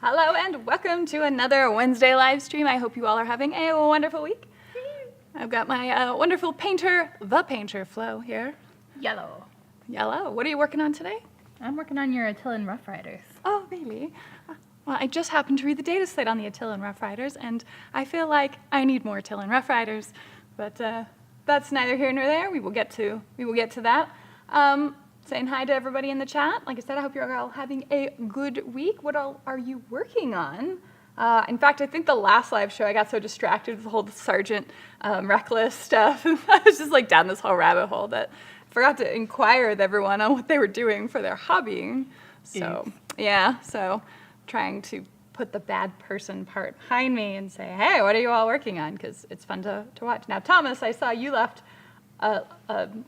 Hello and welcome to another Wednesday live stream. I hope you all are having a wonderful week. I've got my wonderful painter, the painter Flo here. Yellow. Yellow. What are you working on today? I'm working on your Attilan Rough Riders. Oh, really? Well, I just happened to read the data slate on the Attilan Rough Riders, and I feel like I need more Attilan Rough Riders. But that's neither here nor there. We will get to that. Saying hi to everybody in the chat. Like I said, I hope you're all having a good week. What all are you working on? In fact, I think the last live show, I got so distracted with the whole Sergeant Reckless stuff. I was just like down this whole rabbit hole that I forgot to inquire with everyone on what they were doing for their hobbying. So, yeah, so trying to put the bad person part behind me and say, hey, what are you all working on? Because it's fun to watch. Now, Thomas, I saw you left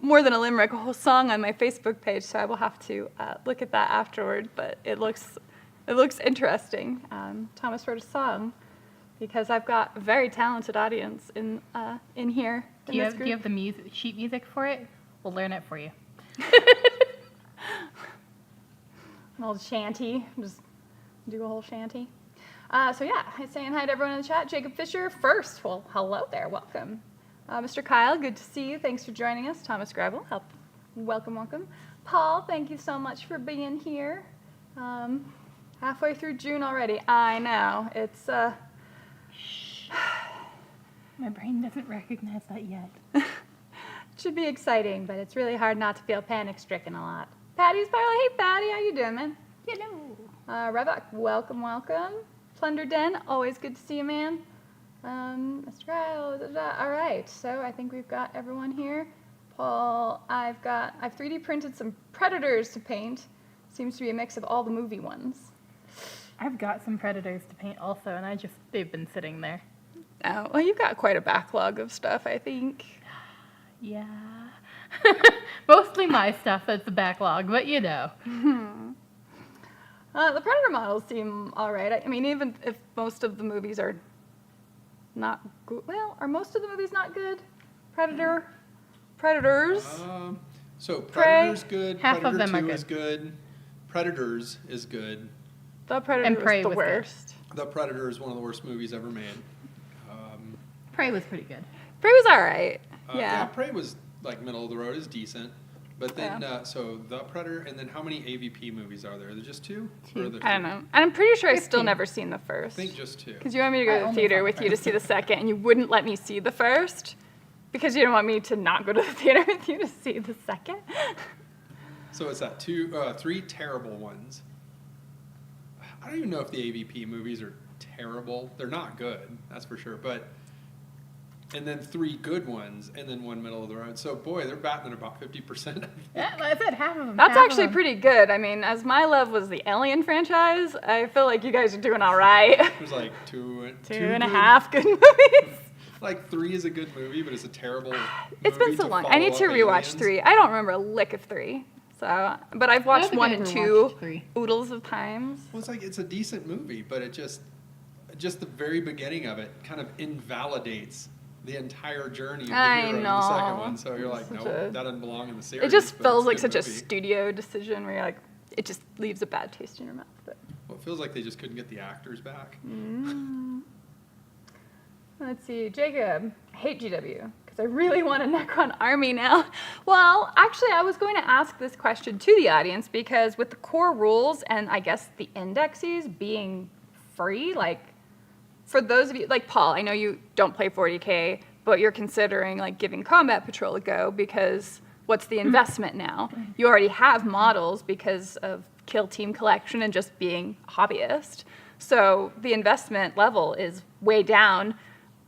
more than a limerick, a whole song on my Facebook page, so I will have to look at that afterward, but it looks interesting. Thomas wrote a song because I've got a very talented audience in here. Do you have the sheet music for it? We'll learn it for you. An old shanty, just do a whole shanty. So yeah, saying hi to everyone in the chat. Jacob Fisher first. Well, hello there, welcome. Mr. Kyle, good to see you. Thanks for joining us. Thomas Grevel, welcome. Paul, thank you so much for being here. Halfway through June already. I know. It's, My brain doesn't recognize that yet. It should be exciting, but it's really hard not to feel panic-stricken a lot. Patty's Parley. Hey, Patty, how you doing, man? Hello. Revok, welcome. Plunder Den, always good to see you, man. Mr. Kyle, all right, so I think we've got everyone here. Paul, I've 3D printed some Predators to paint. Seems to be a mix of all the movie ones. I've got some Predators to paint also, and they've been sitting there. Oh, well, you've got quite a backlog of stuff, I think. Yeah. Mostly my stuff that's the backlog, but you know. The Predator models seem all right. I mean, even if most of the movies are not good. Well, are most of the movies not good? Predators. So Predator's good. Half Predator of them 2 are good. is good. Predators is good. The Predator And Prey was the was worst. The Predator is one of the worst movies ever made. Prey was pretty good. Prey was all right. Yeah, Prey was like middle of the road, is decent. But then, Yeah. So The Predator, and then how many AVP movies are there? Are there just two? Or are there I don't three? know. And I'm pretty sure I've still 15. never seen the I first. think just two. Because you want me to go I to the only theater saw with the you to see the second, and you wouldn't let me see the first because you didn't want me to not go to the theater with you to see the second. So it's that three terrible ones. I don't even know if the AVP movies are terrible. They're not good, that's for sure. And then three good ones, and then one middle of the road. So boy, they're batting at about 50%. Yeah, I said half of them. That's half of actually them. pretty good. I mean, as my love was the Alien franchise, I feel like you guys are doing all right. There's like two and a good- half good movies. Like 3 is a good movie, but it's a terrible. It's been movie so to long. I follow need to up rewatch Aliens. 3. I don't remember a lick of 3. So, but I've watched think 1 I and ever 2 watched 3. oodles of times. Well, it's a decent movie, but it just the very beginning of it kind of invalidates the entire journey of the I hero in the know. second one. So you're like, Such no, a- that doesn't belong in the series. It just but feels it's a like good such a movie. studio decision where you're like, it just leaves a bad taste in your mouth. But. Well, it feels like they just couldn't get the actors back. Let's see, Jacob, I hate GW because I really want a Necron army now. Well, actually, I was going to ask this question to the audience because with the core rules and I guess the indexes being free, like for those of you, like Paul, I know you don't play 40K, but you're considering like giving Combat Patrol a go because what's the investment now? You already have models because of Kill Team Collection and just being a hobbyist. So the investment level is way down.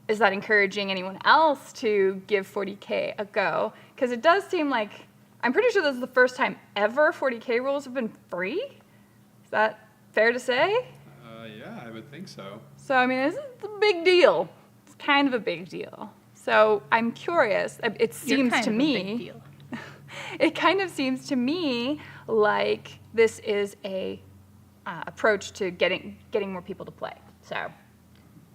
Is that encouraging anyone else to give 40K a go? Because it does seem like, I'm pretty sure this is the first time ever 40K rules have been free. Is that fair to say? Yeah, I would think so. So, I mean, this is a big deal. It's kind of a big deal. So I'm curious. It seems to me, a big deal. It kind of seems to me like this is a approach to getting more people to play. So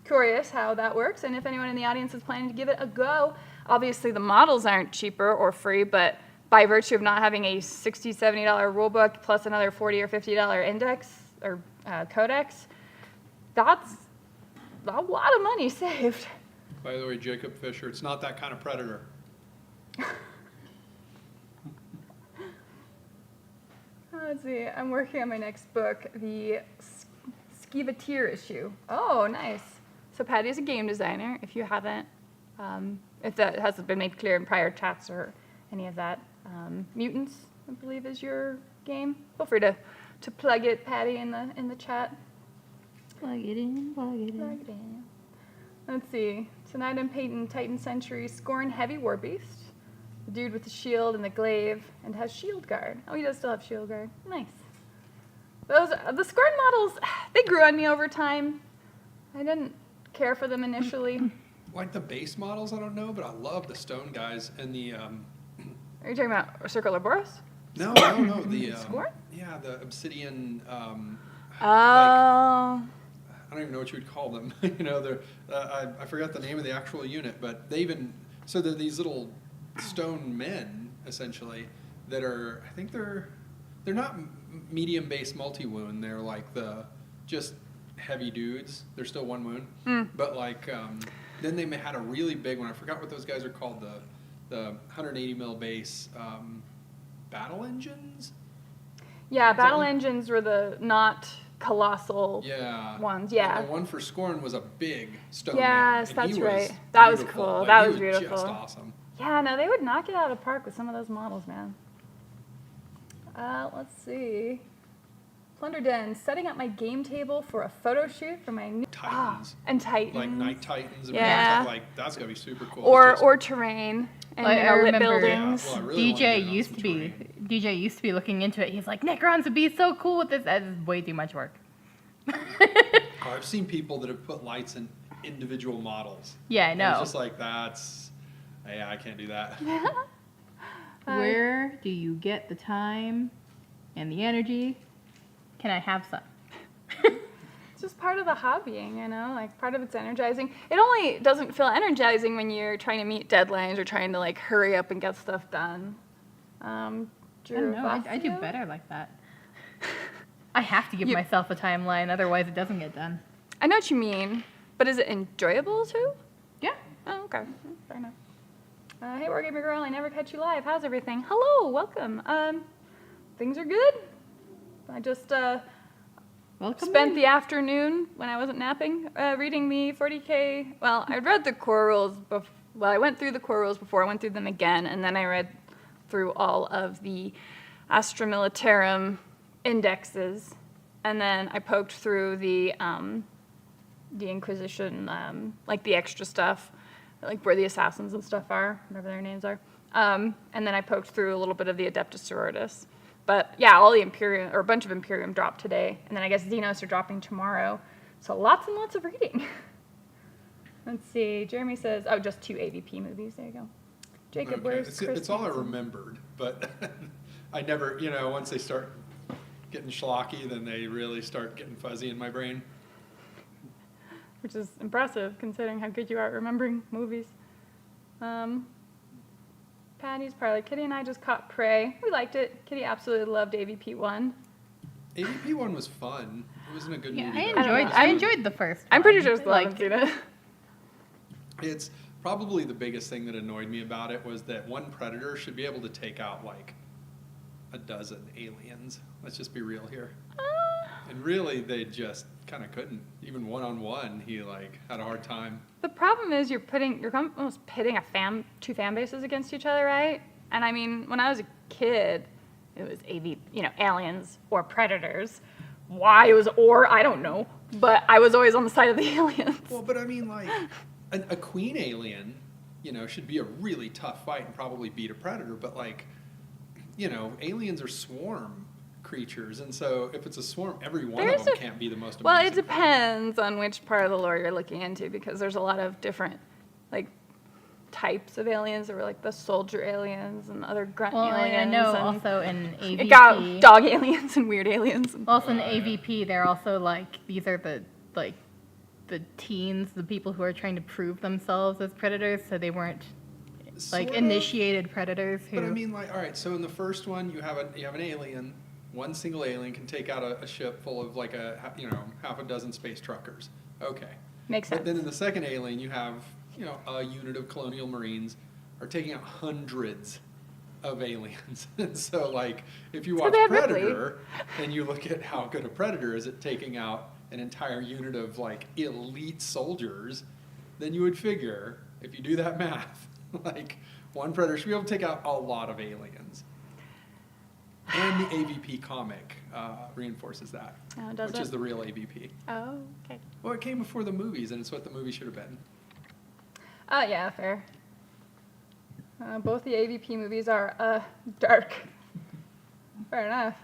curious how that works, and if anyone in the audience is planning to give it a go. Obviously, the models aren't cheaper or free, but by virtue of not having a $60, $70 rule book plus another $40 or $50 index or codex, that's a lot of money saved. By the way, Jacob Fisher, it's not that kind of predator. Let's see, I'm working on my next book, the Skeeveteer issue. Oh, nice. So Patty is a game designer, if you haven't, if that hasn't been made clear in prior chats or any of that. Mutants, I believe, is your game. Feel free to plug it, Patty, in the chat. Plug it in, plug it in. Plug it in. Let's see. Tonight I'm painting Titan Century Scorn Heavy War Beast. The dude with the shield and the glaive, and has shield guard. Oh, he does still have shield guard. Nice. The Scorn models, they grew on me over time. I didn't care for them initially. Like the base models, I don't know, but I love the stone guys and the. Are you talking about Circle Ouroboros? No, the. Scorn? Yeah, the obsidian. Oh. I don't even know what you would call them. You know, they're. I forgot the name of the actual unit, but they even. So they're these little stone men essentially that are. I think they're not medium base multi wound. They're like the just heavy dudes. They're still one wound, but like then they had a really big one. I forgot what those guys are called. The 180 mil base battle engines. Yeah, battle engines were the not colossal ones. Yeah. And the one for Scorn was a big stone. Yes, man, that's right. That was cool. Like, that was he beautiful. Just awesome. Yeah, no, they would knock it out of the park with some of those models, man. Let's see. Plunder Den, setting up my game table for a photo shoot for my new Titans. And Titans. Like Night Titans. And Yeah. like that's gonna be super cool. Or terrain and I lit remember buildings. Yeah, well, I really wanna DJ get on used some to be terrain. DJ used to be looking into it. He's like, Necrons would be so cool with this. That is way too much work. Oh, I've seen people that have put lights in individual models. Yeah, I And know. it's just like I can't do that. Where do you get the time and the energy? Can I have some? It's just part of the hobbying, you know, like part of it's energizing. It only doesn't feel energizing when you're trying to meet deadlines or trying to like hurry up and get stuff done. I don't know. I do better like that. I have to give myself a timeline, otherwise it doesn't get done. I know what you mean, but is it enjoyable too? Yeah. Oh, okay. Fair enough. Hey, Wargamer Girl, I never catch you live. How's everything? Hello, welcome. Things are good. I just Welcome. spent the afternoon when I wasn't napping reading the 40K. Well, I read the core rules. I went through the core rules before. I went through them again, and then I read through all of the Astra Militarum indexes, and then I poked through the Inquisition, like the extra stuff, like where the assassins and stuff are, whatever their names are. And then I poked through a little bit of the Adeptus Sororitas. But yeah, all the Imperium, or a bunch of Imperium dropped today. And then I guess Xenos are dropping tomorrow. So lots and lots of reading. Let's see. Jeremy says, oh, just 2 AVP movies. There you go. Jacob, Okay. where's Chris It's all I Hansen? remembered, but I never, once they start getting schlocky, then they really start getting fuzzy in my brain. Which is impressive, considering how good you are at remembering movies. Patty's Parlor. Kitty and I just caught Prey. We liked it. Kitty absolutely loved AVP 1. AVP one was fun. It wasn't a good Yeah, movie. I enjoyed the first I'm one. pretty sure still haven't seen it. It's probably the biggest thing that annoyed me about it was that one Predator should be able to take out like a dozen aliens. Let's just be real here. And really, they just kind of couldn't. Even one-on-one, he like had a hard time. The problem is you're almost pitting two fan bases against each other, right? And I mean, when I was a kid, it was aliens or predators. Why it was I don't know. But I was always on the side of the aliens. Well, but I mean, like a queen alien, should be a really tough fight and probably beat a predator. But like, aliens are swarm creatures, and so if it's a swarm, every one of them can't be the most amazing. Well, it depends on which part of the lore you're looking into, because there's a lot of different, like, types of aliens. There were like the soldier aliens and other grunt aliens. I know and also in AVP. It got dog aliens and weird aliens. Also in AVP, they're also like, these are the teens, the people who are trying to prove themselves as predators, so they weren't like initiated predators. But I mean, like, all right, so in the first one, you have an alien. One single alien can take out a ship full of like half a dozen space truckers. Okay. Makes sense. But then in the second alien, you have, a unit of colonial marines are taking out hundreds of aliens. And so, like, if you watch Predator and you look at how good a Predator is at taking out an entire unit of, like, elite soldiers, then you would figure, if you do that math, like, one Predator should be able to take out a lot of aliens. And the AVP comic reinforces that, which is the real AVP. Oh, okay. Well, it came before the movies, and it's what the movie should have been. Oh, yeah, fair. Both the AVP movies are dark. Fair enough.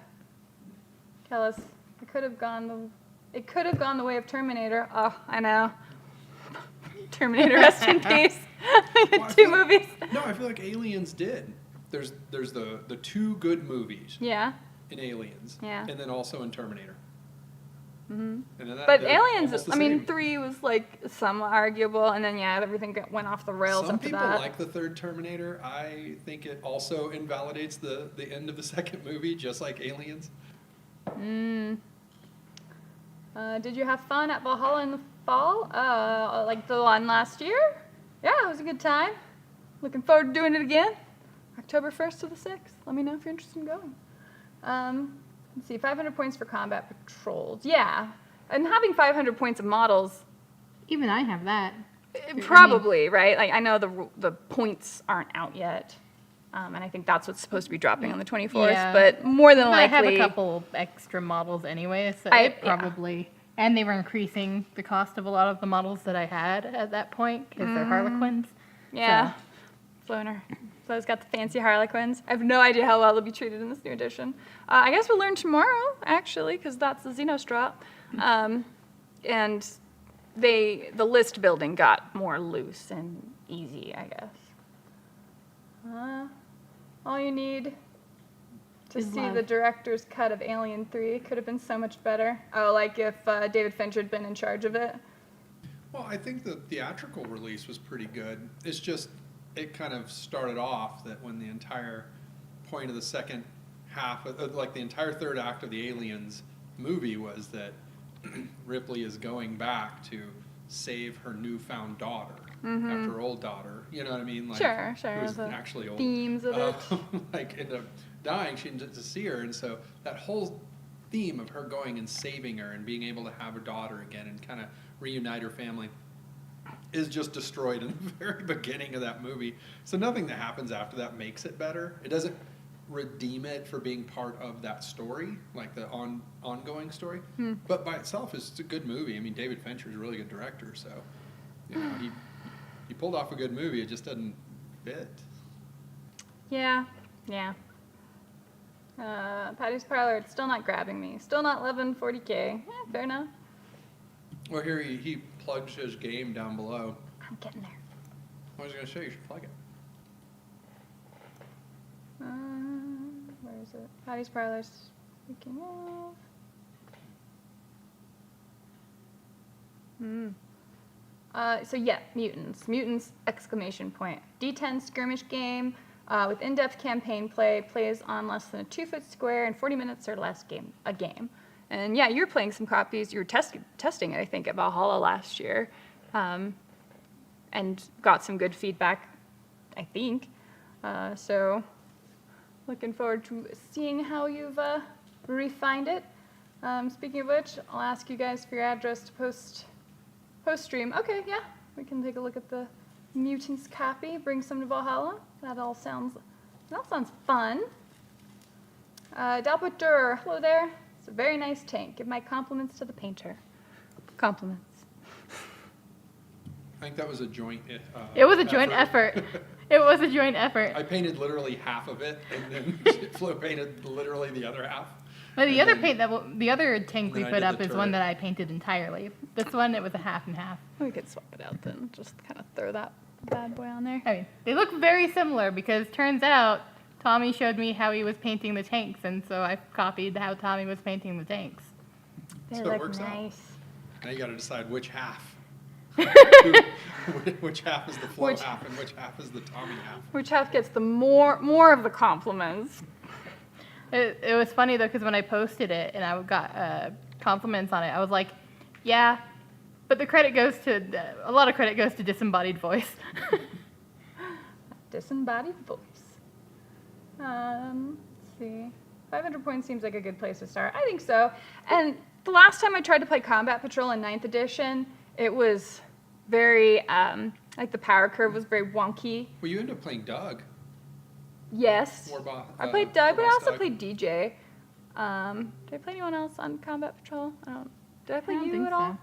Tell us, it could have gone the way of Terminator. Oh, I know. Terminator, rest in peace. Two movies. No, I feel like Aliens did. There's the two good movies. Yeah. In Aliens. Yeah. And then also in Terminator. Mm-hmm. And then But Aliens, I mean, 3 was like somewhat arguable, and then everything went off the rails Some after people that. like the third Terminator. I think it also invalidates the end of the second movie, just like Aliens. Did you have fun at Valhalla in the fall? Like the one last year? Yeah, it was a good time. Looking forward to doing it again. October 1st to the 6th. Let me know if you're interested in going. Let's see, 500 points for combat patrols. Yeah, and having 500 points of models. Even I have that. Probably, right? Like, I know the points aren't out yet. And I think that's what's supposed to be dropping on the 24th. Yeah. But more than likely, I have a couple extra models anyway, so it probably. And they were increasing the cost of a lot of the models that I had at that point because they're Harlequins. Yeah, so. Floner. So it's got the fancy Harlequins. I have no idea how well they'll be treated in this new edition. I guess we'll learn tomorrow, actually, because that's the Xenos and the list building got more loose and easy, I guess. All you need to see the director's cut of Alien 3 could have been so much better. Oh, like if David Fincher had been in charge of it. Well, I think the theatrical release was pretty good. It's just, it kind of started off that when the entire point of the second half, like the entire third act of the Aliens movie was that Ripley is going back to save her newfound daughter after her old daughter. You know what I mean? Like, Sure. Who's actually old. Themes of it. Like, ended up dying. She didn't get to see her. And so that whole theme of her going and saving her and being able to have her daughter again and kind of reunite her family is just destroyed in the very beginning of that movie. So nothing that happens after that makes it better. It doesn't redeem it for being part of that story, like the ongoing story. But by itself, it's a good movie. I mean, David Fincher is a really good director, so he pulled off a good movie. It just doesn't fit. Yeah. Patty's Parlor, it's still not grabbing me. Still not 1140K. Fair enough. Well, here he plugged his game down below. I'm getting there. I was going to show you should plug it. Where is it? Patty's Parlor's speaking of. So yeah, Mutants. Mutants, exclamation point. D10 skirmish game with in-depth campaign play. Plays on less than a 2-foot square in 40 minutes or less a game. And yeah, you were playing some copies. You were testing it, I think, at Valhalla last year, and got some good feedback, I think. So looking forward to seeing how you've refined it. Speaking of which, I'll ask you guys for your address to post stream. Okay, yeah, we can take a look at the Mutants copy. Bring some to Valhalla. That sounds fun. Dalput Dur, hello there. It's a very nice tank. Give my compliments to the painter. Compliments. I think that was a joint. It was a joint effort. It was a joint effort. I painted literally half of it, and then Flo painted literally the other half. But the other the other tank we then I put did up the is one turret. that I painted entirely. This one, it was a half and half. We could swap it out then. Just kind of throw that bad boy on there. I mean, they look very similar because turns out Tommy showed me how he was painting the tanks, and so I copied how Tommy was painting the tanks. They So it look works out. nice. Now you got to decide which half. Which half is the Flo Which- half, and which half is the Tommy half. Which half gets the more of the compliments? It was funny though because when I posted it and I got compliments on it, I was like, yeah, but the credit goes to a lot of credit goes to Disembodied Voice. Disembodied voice. Let's see. 500 points seems like a good place to start. I think so. And the last time I tried to play Combat Patrol in 9th edition, it was very, like the power curve was very wonky. Well, you end up playing Doug. Yes. I played Doug, but I Warboss also Doug. played DJ. Did I play anyone else on Combat Patrol? Did I play don't you think at all? so.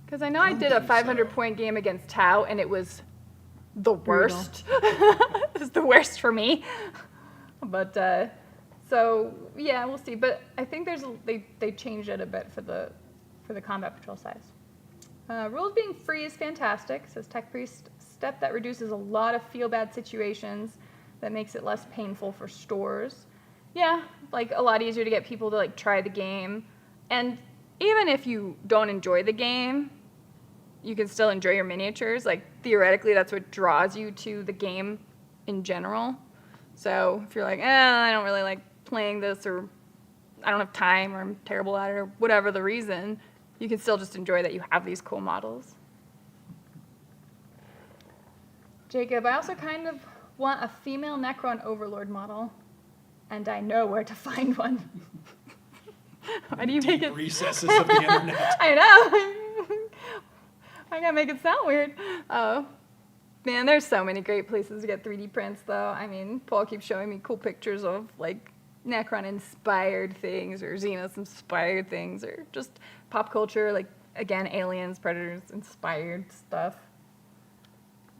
Because I know I I don't did a think so. 500-point game against Tau, and it was the Brutal. worst. It was the worst for me. But so yeah, we'll see. But I think they changed it a bit for the Combat Patrol size. Rules being free is fantastic, says Tech Priest. Step that reduces a lot of feel-bad situations that makes it less painful for stores. Yeah, like a lot easier to get people to like try the game. And even if you don't enjoy the game, you can still enjoy your miniatures. Like theoretically, that's what draws you to the game in general. So if you're like, I don't really like playing this, or I don't have time, or I'm terrible at it, or whatever the reason, you can still just enjoy that you have these cool models. Jacob, I also kind of want a female Necron Overlord model, and I know where to find one. Why do you make it? Recesses of the internet. I know. I gotta make it sound weird. Oh, man, there's so many great places to get 3D prints, though. I mean, Paul keeps showing me cool pictures of like Necron-inspired things, or Xenos-inspired things, or just pop culture, like again, aliens, predators-inspired stuff.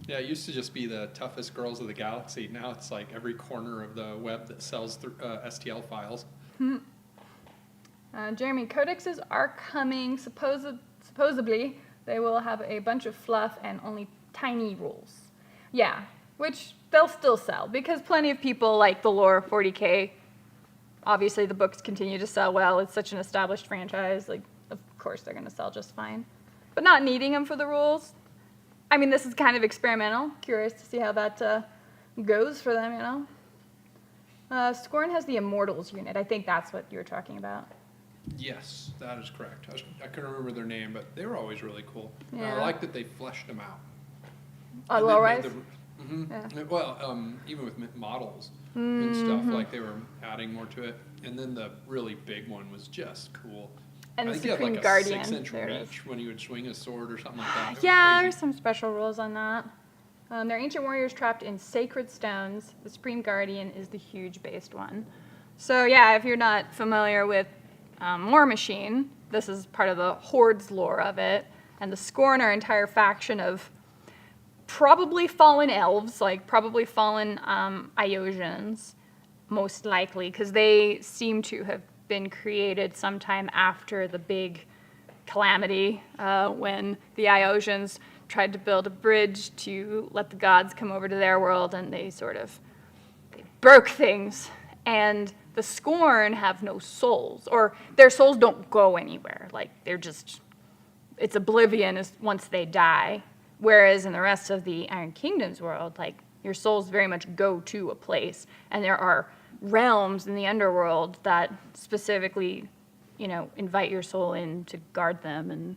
Yeah, it used to just be the toughest girls of the galaxy. Now it's like every corner of the web that sells STL files. Jeremy, codexes are coming. Supposedly, they will have a bunch of fluff and only tiny rules. Yeah, which they'll still sell because plenty of people like the lore of 40K. Obviously, the books continue to sell well. It's such an established franchise. Like, of course, they're going to sell just fine. But not needing them for the rules. I mean, this is kind of experimental. Curious to see how that goes for them, you know. Scorn has the Immortals unit. I think that's what you were talking about. Yes, that is correct. I couldn't remember their name, but they were always really cool. Yeah. I like that they fleshed them out. Oh, And low they made rise? the- Yeah. Well, even with models and stuff, like they were adding more to it. And then the really big one was just cool. And I the think Supreme he had like Guardian. a 6-inch There it is. reach when he would swing a sword or something like that. It was Yeah, crazy. there's some special rules on that. They're ancient warriors trapped in sacred stones. The Supreme Guardian is the huge based one. So yeah, if you're not familiar with War Machine, this is part of the Hordes lore of it. And the Scorn are an entire faction of probably fallen elves, like probably fallen Iosians, most likely, because they seem to have been created sometime after the big calamity when the Iosians tried to build a bridge to let the gods come over to their world, and they broke things. And the Scorn have no souls, or their souls don't go anywhere. Like, it's oblivion once they die. Whereas in the rest of the Iron Kingdom's world, like, your souls very much go to a place, and there are realms in the underworld that specifically invite your soul in to guard them, and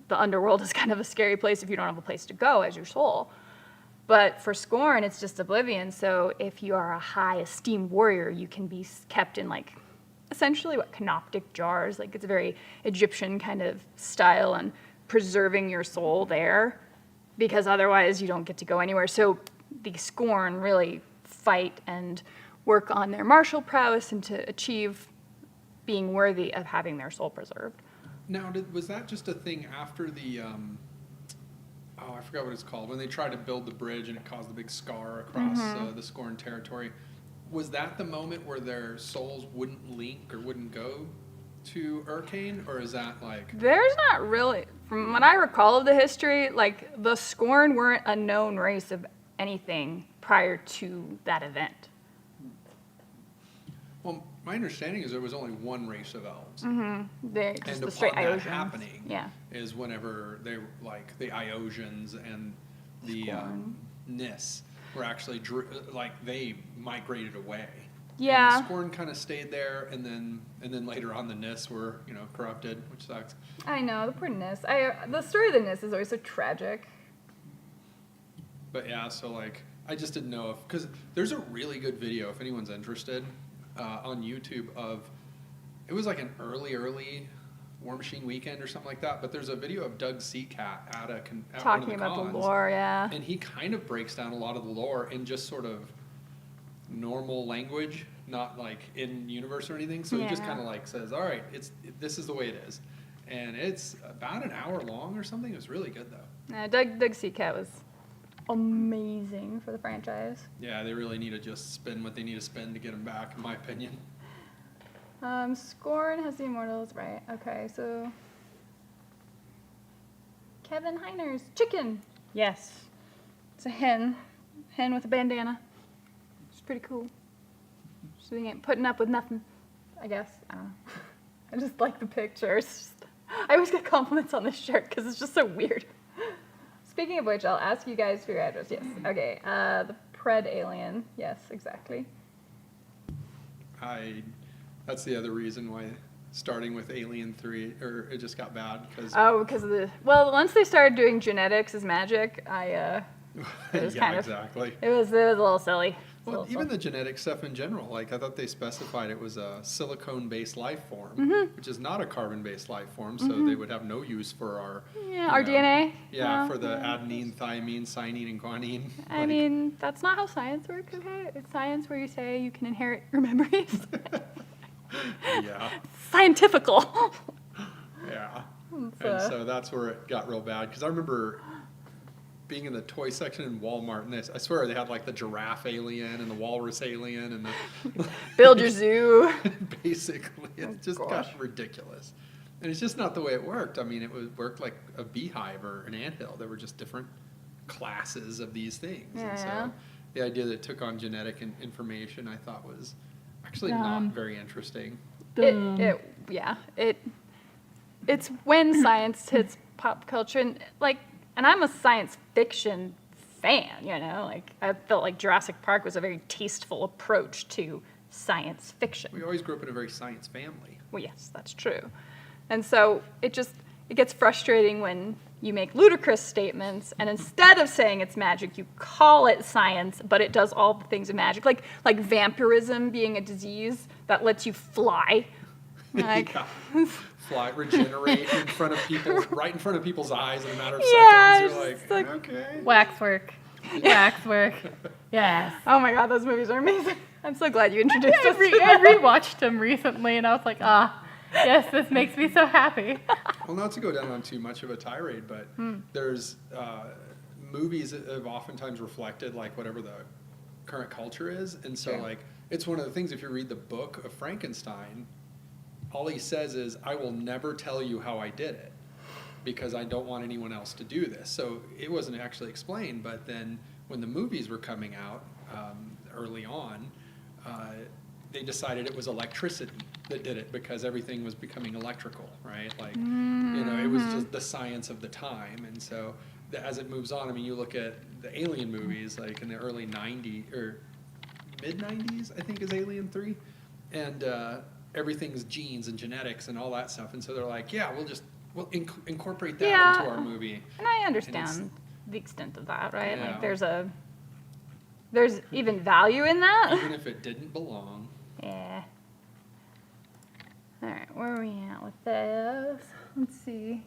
the underworld is kind of a scary place if you don't have a place to go as your soul. But for Scorn, it's just oblivion. So if you are a high esteemed warrior, you can be kept in like essentially what canoptic jars. Like it's a very Egyptian kind of style on preserving your soul there, because otherwise you don't get to go anywhere. So the Scorn really fight and work on their martial prowess and to achieve being worthy of having their soul preserved. Now, was that just a thing after the, I forgot what it's called, when they tried to build the bridge and it caused a big scar across the Scorn territory? Was that the moment where their souls wouldn't link or wouldn't go to Urkane, or is that like... There's not really, from what I recall of the history, like the Scorn weren't a known race of anything prior to that event. Well, my understanding is there was only one race of elves. They're just And the straight upon that Iosians. happening Yeah. is whenever they, like, the Iosians and the Scorn. Nis were actually, they migrated away. Yeah. And the Scorn kind of stayed there, and then later on the Nis were, corrupted, which sucks. I know, the poor Nis. The story of the Nis is always so tragic. But yeah, so like, I just didn't know if, because there's a really good video, if anyone's interested, on YouTube of, it was like an early War Machine weekend or something like that, but there's a video of Doug Seacat at one of Talking the about cons, the lore, yeah. and he kind of breaks down a lot of the lore in just sort of normal language, not like in universe or anything. So he just Yeah. kind of like says, all right, this is the way it is. And it's about an hour long or something. It was really good though. Yeah, Doug Seacat was amazing for the franchise. Yeah, they really need to just spend what they need to spend to get him back, in my opinion. Scorn has the Immortals, right? Okay, so Kevin Heiner's chicken. Yes. It's a hen with a bandana. It's pretty cool. So they ain't putting up with nothing, I guess. I don't know. I just like the picture. It's just, I always get compliments on this shirt because it's just so weird. Speaking of which, I'll ask you guys for your address. Yes. Okay. The Pred alien. Yes, exactly. That's the other reason why starting with Alien 3, or it just got bad, because... Oh, because of once they started doing genetics as magic, it was yeah, kind of... exactly. It was a little silly. Well, even the genetic stuff in general, like I thought they specified it was a silicone-based life form, which is not a carbon-based life form, so they would have no use for our... our DNA. Yeah, No. for the adenine, thymine, cyanine, and guanine. I mean, that's not how science works, okay? It's science where you say you can inherit your memories. Yeah. Scientifical. Yeah. It's, And so that's where it got real bad, because I remember being in the toy section in Walmart, and I swear they had like the giraffe alien and the walrus alien and the... Build your zoo. Basically, it just got ridiculous. And it's just not the way it worked. I mean, worked like a beehive or an anthill. There were just different classes of these things. Yeah. And so the idea that it took on genetic information, I thought was actually not very interesting. It's when science hits pop culture, and I'm a science fiction fan, like I felt like Jurassic Park was a very tasteful approach to science fiction. We always grew up in a very science family. Well, yes, that's true. And so it gets frustrating when you make ludicrous statements, and instead of saying it's magic, you call it science, but it does all the things of magic, like vampirism being a disease that lets you fly. Like, Yeah. Fly, regenerate right in front of people's eyes in a matter of Yeah, seconds. You're it's like, like- okay. Waxwork. Waxwork. Yes. oh my God, those movies are amazing. I'm so glad you introduced us. I rewatched them recently, and I was like, yes, this makes me so happy. Well, not to go down on too much of a tirade, but there's movies that have oftentimes reflected like whatever the current culture is, and so Sure. like it's one of the things. If you read the book of Frankenstein, all he says is, "I will never tell you how I did it, because I don't want anyone else to do this." So it wasn't actually explained, but then when the movies were coming out early on, they decided it was electricity that did it, because everything was becoming electrical, right? Like, it was just the science of the time. And so as it moves on, I mean, you look at the Alien movies, like in the early 90s, or mid-90s, I think is Alien 3. And everything's genes and genetics and all that stuff, and so they're like, yeah, we'll incorporate that Yeah. into our movie. And I understand the extent of that, right? Yeah. Like there's even value in that. Even if it didn't belong. Yeah. All right, where are we at with this? Let's see.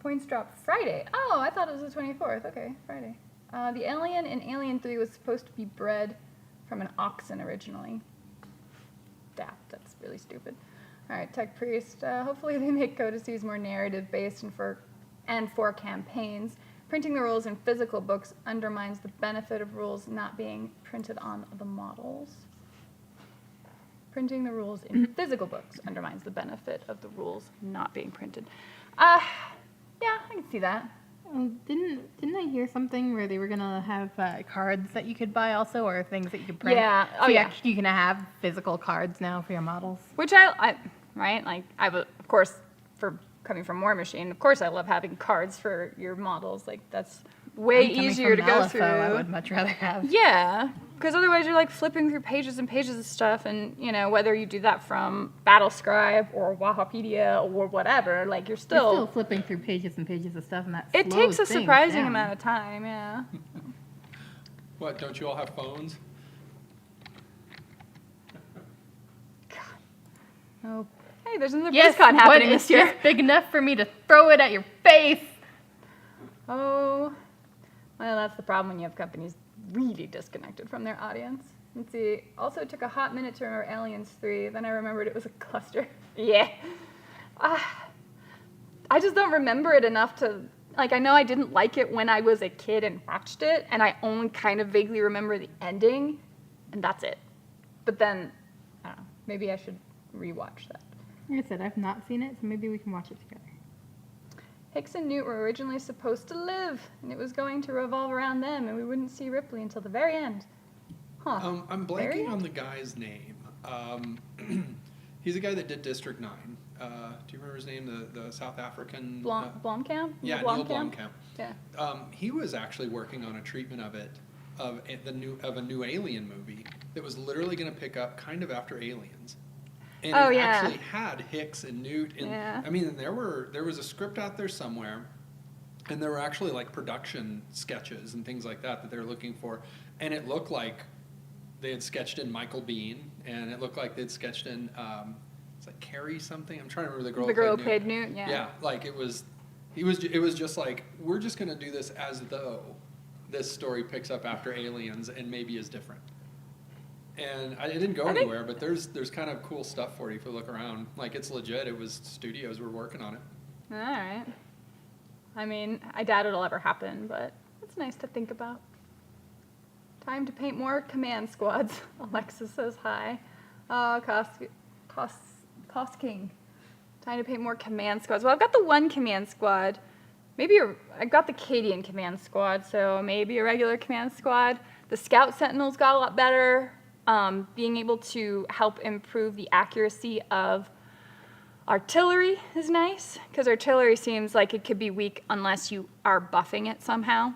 Points drop Friday. Oh, I thought it was the 24th. Okay, Friday. The alien in Alien 3 was supposed to be bred from an oxen originally. That's really stupid. All right, Tech Priest. Hopefully they make codices more narrative-based and for campaigns. Printing the rules in physical books undermines the benefit of rules not being printed on the models. Printing the rules in physical books undermines the benefit of the rules not being printed. Yeah, I can see that. Didn't I hear something where they were gonna have cards that you could buy also, or things that you could print? Yeah. So Oh, you yeah. actually can have physical cards now for your models. Which I right? Like, of course, for coming from War Machine, of course I love having cards for your models. Like, that's way Coming easier to from go LFO, through. I would much rather have. Yeah, because otherwise you're like flipping through pages and pages of stuff, and whether you do that from Battlescribe or Wahapedia or whatever, like you're You're still still flipping through pages and pages of stuff, and that it slows takes a things surprising down. amount of time. Yeah. What, don't you all have phones? Oh, hey, there's another Yes, BlizzCon happening when this it's year. just big enough for me to throw it at your face. Oh, well, that's the problem when you have companies really disconnected from their audience. Let's see. Also, it took a hot minute to remember Aliens 3. Then I remembered it was a cluster. Yeah. I just don't remember it enough to, like, I know I didn't like it when I was a kid and watched it, and I only kind of vaguely remember the ending, and that's it. But then, I don't know, maybe I should rewatch that. Like I said, I've not seen it, so maybe we can watch it together. Hicks and Newt were originally supposed to live, and it was going to revolve around them, and we wouldn't see Ripley until the very end. Huh. I'm Very blanking end? on the guy's name. He's a guy that did District 9. Do you remember his name? The South African... Blomkamp? Yeah, Neil Blomkamp. Yeah. He was actually working on a treatment of a new Alien movie that was literally going to pick up kind of after Aliens. And Oh, it yeah. actually had Hicks and Newt. And, Yeah. I mean, there was a script out there somewhere, and there were actually like production sketches and things like that they were looking for. And it looked like they had sketched in Michael Biehn, and it looked like they'd sketched in, it's like Carrie something. I'm trying to remember the girl. The girl who Newt. played Newt, yeah. Yeah, like it was just like, we're just going to do this as though this story picks up after Aliens and maybe is different. And it didn't go anywhere, but there's kind of cool stuff for you if you look around. Like, it's legit. It was studios were working on it. All right. I mean, I doubt it'll ever happen, but it's nice to think about. Time to paint more command squads. Alexa says hi. Cost King. Time to paint more command squads. Well, I've got the one command squad. I've got the Cadian command squad, so maybe a regular command squad. The Scout Sentinels got a lot better. Being able to help improve the accuracy of artillery is nice, because artillery seems like it could be weak unless you are buffing it somehow.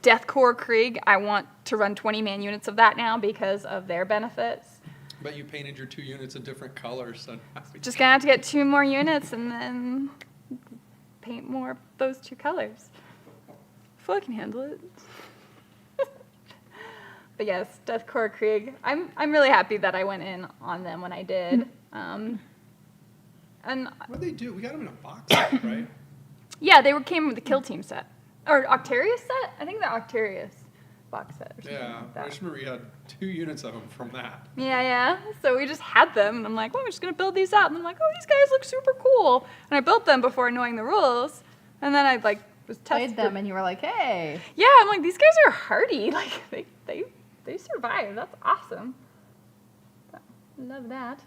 Death Korps Krieg, I want to run 20-man units of that now because of their benefits. But you painted your 2 units in different colors. So Just gonna have to get 2 more units and then paint more of those 2 colors. If I can handle it. But yes, Death Korps Krieg. I'm really happy that I went in on them when I did. And what do they do? We got them in a box set, right? yeah, they came with the Kill Team set. Or Octarius set? I think the Octarius box set or something Yeah, like that. I just remember we had 2 units of them from that. Yeah. So we just had them, and I'm like, well, we're just gonna build these out. And I'm like, oh, these guys look super cool. And I built them before knowing the rules. And then I was testing Played them, and you were like, hey. Yeah, I'm like, these guys are hardy. Like they survive. That's awesome. So, love that.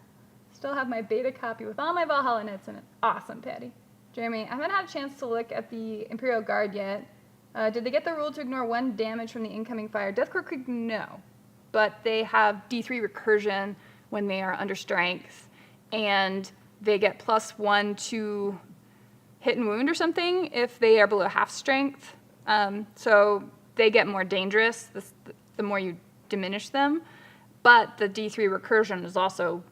Still have my beta copy with all my Valhalla notes in it. Awesome, Patty. Jeremy, I haven't had a chance to look at the Imperial Guard yet. Did they get the rule to ignore 1 damage from the incoming fire? Death Korps Krieg, no. But they have D3 recursion when they are under strength, and they get +1 to hit and wound or something if they are below half strength. So they get more dangerous the more you diminish them. but the D3 recursion is also,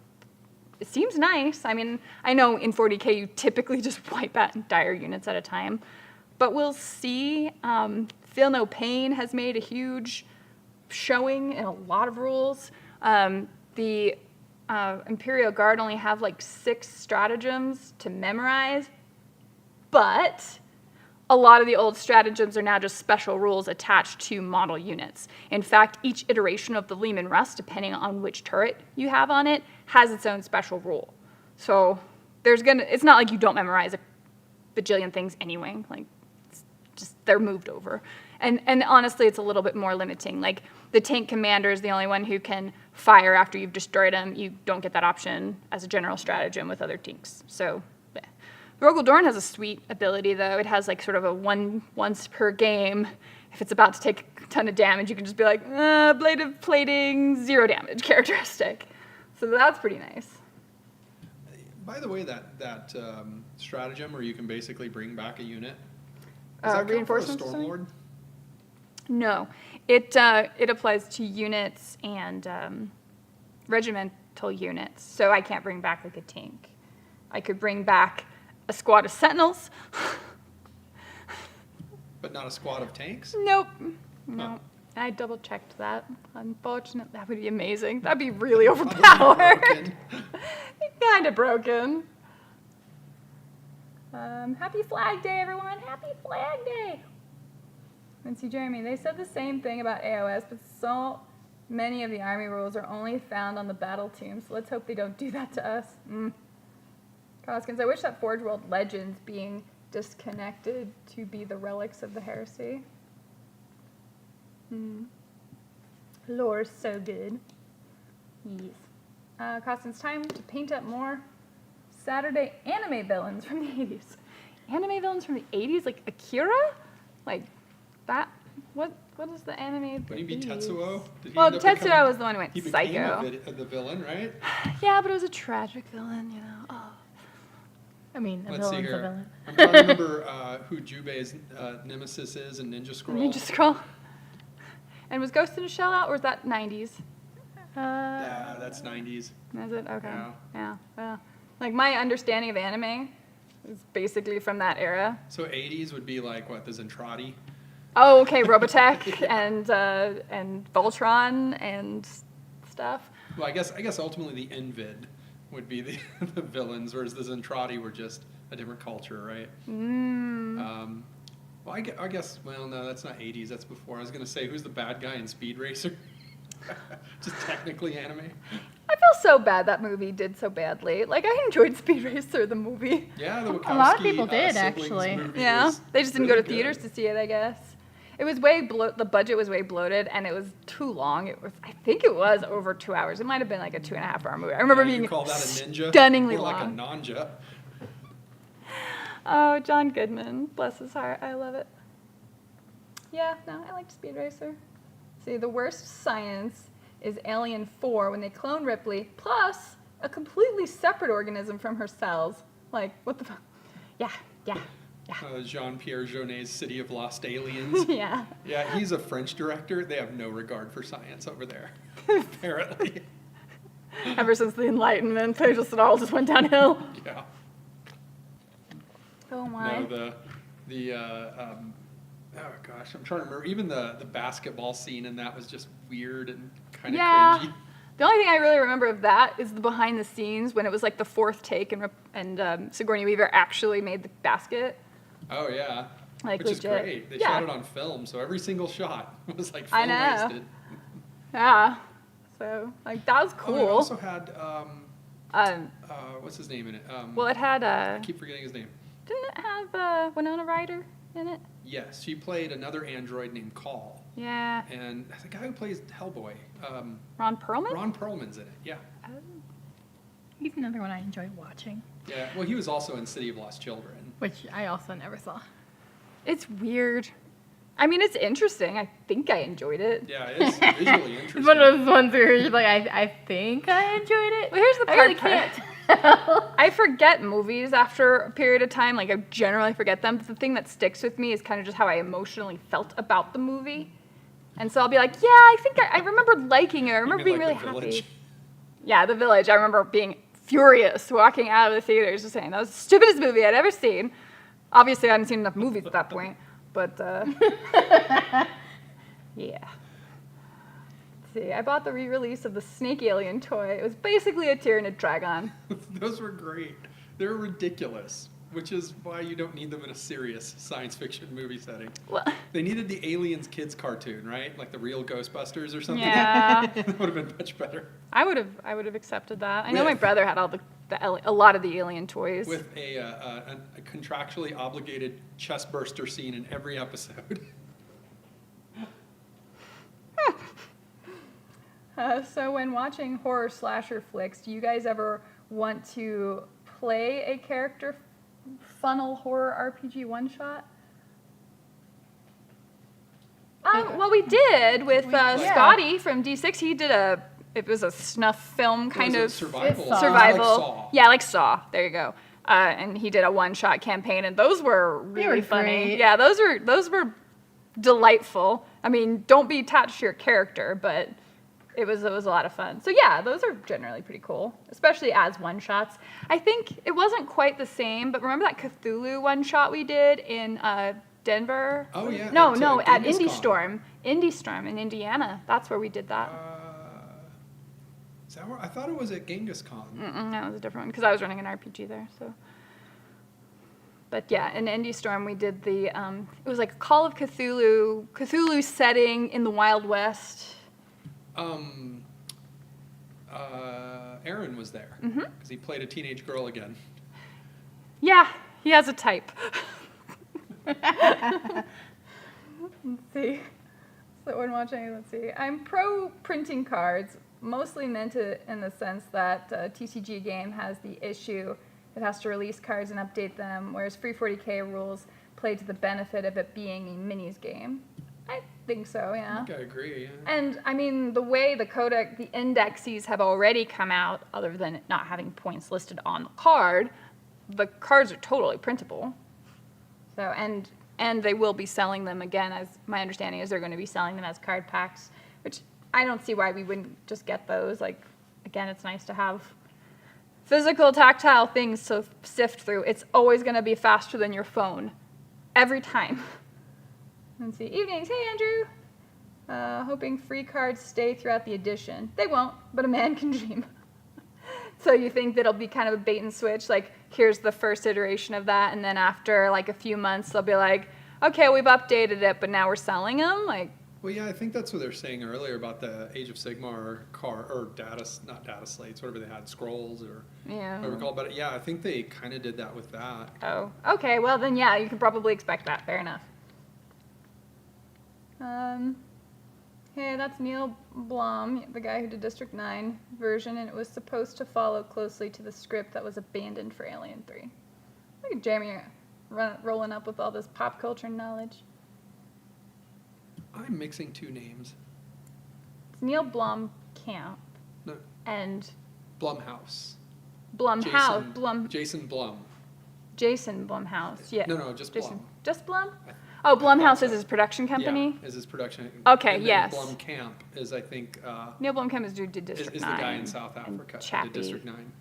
it seems nice. I mean, I know in 40K you typically just wipe out entire units at a time, but we'll see. Feel No Pain has made a huge showing in a lot of rules. The Imperial Guard only have like 6 stratagems to memorize, but a lot of the old stratagems are now just special rules attached to model units. In fact, each iteration of the Lehman Russ, depending on which turret you have on it, has its own special rule. So it's not like you don't memorize a bajillion things anyway. Like, it's just they're moved over. And honestly, it's a little bit more limiting. Like, the tank commander is the only one who can fire after you've destroyed him. You don't get that option as a general stratagem with other tanks. So, yeah. Rogel Dorn has a sweet ability, though. It has like sort of a once per game. If it's about to take a ton of damage, you can just be like, Blade of Plating, 0 damage characteristic. So that's pretty nice. By the way, that stratagem where you can basically bring back a unit, does that reinforcements count for a Stormlord? No, it applies to units and regimental units. So I can't bring back like a tank. I could bring back a squad of sentinels. But not a squad of tanks? Nope. No. I double checked that. Unfortunately, that would be amazing. That'd be really overpowered. Kind of broken. Happy Flag Day, everyone. Happy Flag Day. And see, Jeremy, they said the same thing about AOS, but so many of the army rules are only found on the battle tomb, so let's hope they don't do that to us. Koskins, I wish that Forge World Legends being disconnected to be the relics of the heresy. Lore's so good. Yes. Koskins, time to paint up more Saturday anime villains from the 80s. Anime villains from the 80s? Like Akira? Like that? What is the anime? Would he be Tetsuo? Well, Tetsuo was the one who went he psycho. He became the villain, right? Yeah, but it was a tragic villain, you know. Oh. I mean, Let's see villain's a here. villain. I'm trying to remember who Jubei's nemesis is in Ninja Scroll. Ninja Scroll. And was Ghost in a Shell out, or was that 90s? Yeah, that's 90s. Is it? Okay. Yeah. Well, like my understanding of anime is basically from that era. So 80s would be like, what, the Zentradi? Oh, okay, Robotech and Voltron and stuff. Well, I guess ultimately the Envid would be the villains, whereas the Zentradi were just a different culture, right? Well, I guess, well, no, that's not 80s, that's before. I was going to say, who's the bad guy in Speed Racer? Just technically anime. I feel so bad that movie did so badly. Like, I enjoyed Speed Racer, the movie. Yeah, the Wachowski A lot of people did, siblings actually. movie Yeah, was they just didn't go to really theaters good. to see it, I guess. It was the budget was way bloated, and it was too long. I think it was over 2 hours. It might have been like a 2.5 hour movie. I remember You being call that a ninja? stunningly More like a long. nanja. Oh, John Goodman, bless his heart. I love it. Yeah, no, I liked Speed Racer. See, the worst science is Alien 4 when they clone Ripley, plus a completely separate organism from her cells. Like, what the fuck? Yeah. Jean-Pierre Jeunet's City of Lost Aliens. Yeah. Yeah, he's a French director. They have no regard for science over there, apparently. Ever since the Enlightenment, it all just went downhill. Yeah. Oh my. No, oh gosh, I'm trying to remember. Even the basketball scene in that was just weird and kind of cringy. The only thing I really remember of that is the behind the scenes when it was like the 4th take and Sigourney Weaver actually made the basket. Oh yeah. Like, which legit. is great. They shot it on film, so every single shot was like I film know. wasted. Yeah. So, like, that was cool. Oh, it also had what's his name in it? Well, it had I keep forgetting his name. didn't it have Winona Ryder in it? Yes, she played another android named Call. Yeah. And the guy who plays Hellboy, Ron Perlman? Ron Perlman's in it. Yeah. He's another one I enjoy watching, Yeah. Well, he was also in City of Lost Children. which I also never saw. It's weird. I mean, it's interesting. I think I enjoyed it. Yeah, it's visually interesting. It's one of those ones where you're like, I think I enjoyed it. Well, here's the I part. really can't tell. I forget movies after a period of time. Like, I generally forget them. But the thing that sticks with me is kind of just how I emotionally felt about the movie. And so I'll be like, yeah, I think I remember liking it. I remember being mean, really like, The happy. Village? Yeah, The Village. I remember being furious walking out of the theaters just saying that was the stupidest movie I'd ever seen. Obviously, I hadn't seen enough movies at that point, but yeah. Let's see, I bought the re-release of the Snake Alien toy. It was basically a Tyranid Dragon. Those were great. They're ridiculous, which is why you don't need them in a serious science fiction movie setting. Well, They needed the Aliens kids cartoon, right? Like the real Ghostbusters or something. yeah, That would have been much better. I would have accepted that. I know my With- brother had all a lot of the Alien toys. With a contractually obligated chest burster scene in every episode. So when watching horror slasher flicks, do you guys ever want to play a character funnel horror RPG one shot? Well, we did with Scotty from D6. He did it was a snuff film kind It of was a survival. It's Saw. survival. Like Saw. Yeah, like Saw. There you go. And he did a one-shot campaign, and those were really funny. great. Yeah, those were delightful. I mean, don't be attached to your character, but it was a lot of fun. So yeah, those are generally pretty cool, especially as one-shots. I think it wasn't quite the same, but remember that Cthulhu one-shot we did in Denver? Oh, yeah, No, at, no, at Genghis Indie Storm in Indiana. That's where we did that. Is that where? I thought it was at Genghis Khan. That was a different one because I was running an RPG there. So, but yeah, in Indie Storm we did the. It was like a Call of Cthulhu setting in the Wild West. Aaron was there because he played a teenage girl again. Yeah, he has a type. Let's see. So when watching, let's see. I'm pro printing cards, mostly meant in the sense that TCG game has the issue it has to release cards and update them, whereas Free 40K rules play to the benefit of it being a minis game. I think so, yeah. I think I agree. Yeah. And I mean, the way the indexes have already come out, other than not having points listed on the cards are totally printable. So, and they will be selling them again, as my understanding is they're going to be selling them as card packs, which I don't see why we wouldn't just get those. Like, again, it's nice to have physical, tactile things to sift through. It's always going to be faster than your phone. Every time. Let's see. Evenings. Hey, Andrew. Hoping free cards stay throughout the edition. They won't, but a man can dream. So you think that'll be kind of a bait and switch? Like, here's the first iteration of that, and then after, like, a few months, they'll be like, okay, we've updated it, but now we're selling them? Like, Well, yeah, I think that's what they were saying earlier about the Age of Sigmar not data slates, whatever they had, scrolls or yeah. whatever called. But yeah, I think they kind of did that with that. Oh, okay. Well, then, yeah, you can probably expect that. Fair enough. Hey, that's Neil Blom, the guy who did District 9 version, and it was supposed to follow closely to the script that was abandoned for Alien 3. Look at Jeremy rolling up with all this pop culture knowledge. I'm mixing two names. It's Neil Blomkamp No, and Blumhouse. Blumhouse. Jason Blum. Jason Blumhouse. Yeah. No, just Jason. Blum. Just Blum? Oh, Blumhouse so. is his production company? Yeah, is his production. Okay, and then yes. Blumkamp is, I think, Neil Blomkamp is who did District is 9. the guy in South and Africa who Chappie. did District 9.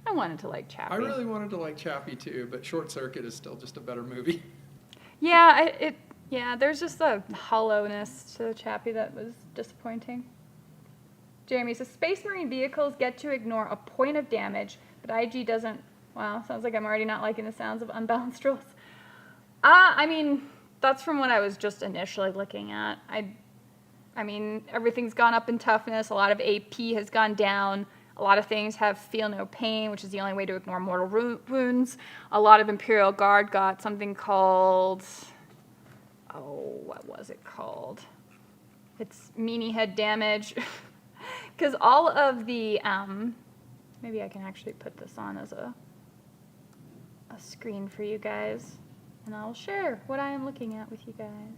I wanted to like Chappie. I really wanted to like Chappie too, but Short Circuit is still just a better movie. Yeah, there's just a hollowness to Chappie that was disappointing. Jeremy says, Space Marine vehicles get to ignore a point of damage, but IG doesn't. Wow, sounds like I'm already not liking the sounds of unbalanced rolls. I mean, that's from what I was just initially looking at. I mean, everything's gone up in toughness. A lot of AP has gone down. A lot of things have feel no pain, which is the only way to ignore mortal wounds. A lot of Imperial Guard got something called, what was it called? It's meanie head damage. Because all of the, maybe I can actually put this on as a screen for you guys. And I'll share what I am looking at with you guys.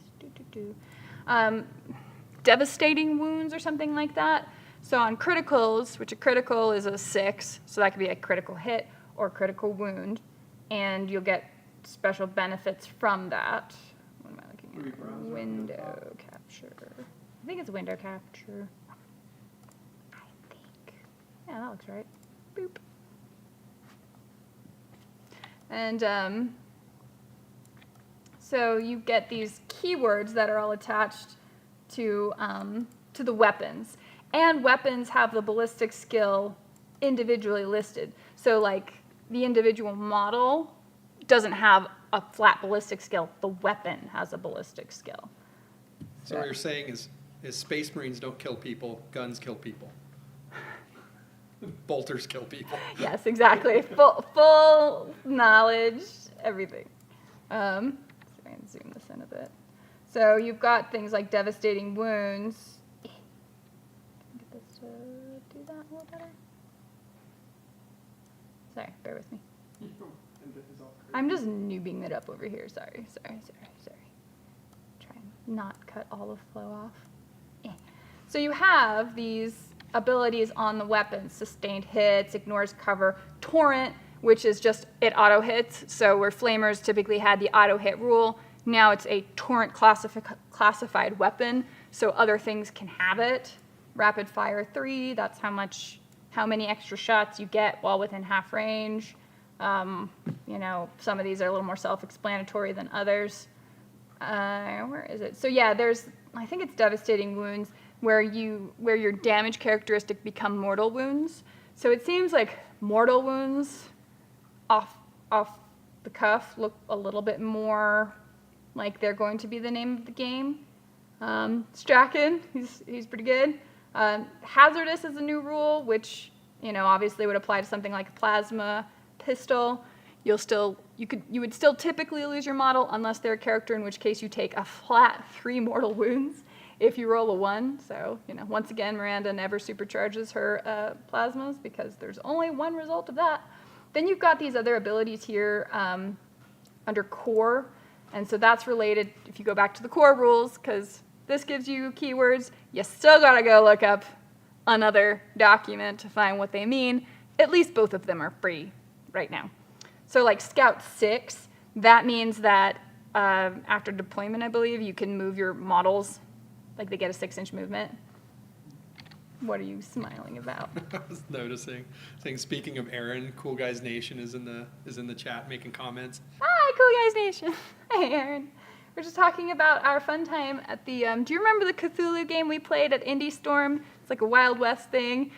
Devastating wounds or something like that. So on criticals, which a critical is a 6, so that could be a critical hit or critical wound, and you'll get special benefits from that. What am I looking at? Window cap. I think it's window capture. I think. Yeah, that looks right. Boop. And so you get these keywords that are all attached to the weapons. And weapons have the ballistic skill individually listed. So like the individual model doesn't have a flat ballistic skill. The weapon has a ballistic skill. So what you're saying is Space Marines don't kill people, guns kill people. Bolters kill people. Yes, exactly. Full knowledge, everything. So I can zoom this in a bit. So you've got things like devastating wounds. Get this to do that a little better. Sorry, bear with me. I'm just noobing it up over here. Sorry. Try and not cut all the flow off. So you have these abilities on the weapons: sustained hits, ignores cover, torrent, which is just it auto hits. So where flamers typically had the auto hit rule, now it's a torrent classified weapon, so other things can have it. Rapid fire 3, that's how many extra shots you get while within half range. You know, some of these are a little more self-explanatory than others. Where is it? So yeah, I think it's devastating wounds, where your damage characteristic become mortal wounds. So it seems like mortal wounds off the cuff look a little bit more like they're going to be the name of the game. Strachan, he's pretty good. Hazardous is a new rule, which, you know, obviously would apply to something like a plasma pistol. You would still typically lose your model unless they're a character, in which case you take a flat 3 mortal wounds if you roll a 1. So, you know, once again, Miranda never supercharges her plasmas because there's only one result of that. Then you've got these other abilities here under core, and so that's related, if you go back to the core rules, because this gives you keywords, you still gotta go look up another document to find what they mean. At least both of them are free right now. So like Scout 6, that means that after deployment, I believe, you can move your models, like they get a 6-inch movement. What are you smiling about? I was noticing. Saying, speaking of Aaron, Cool Guys Nation is in the chat making comments. Hi, Cool Guys Nation. Hey, Aaron. We're just talking about our fun time at the, do you remember the Cthulhu game we played at Indie Storm? It's like a Wild West thing.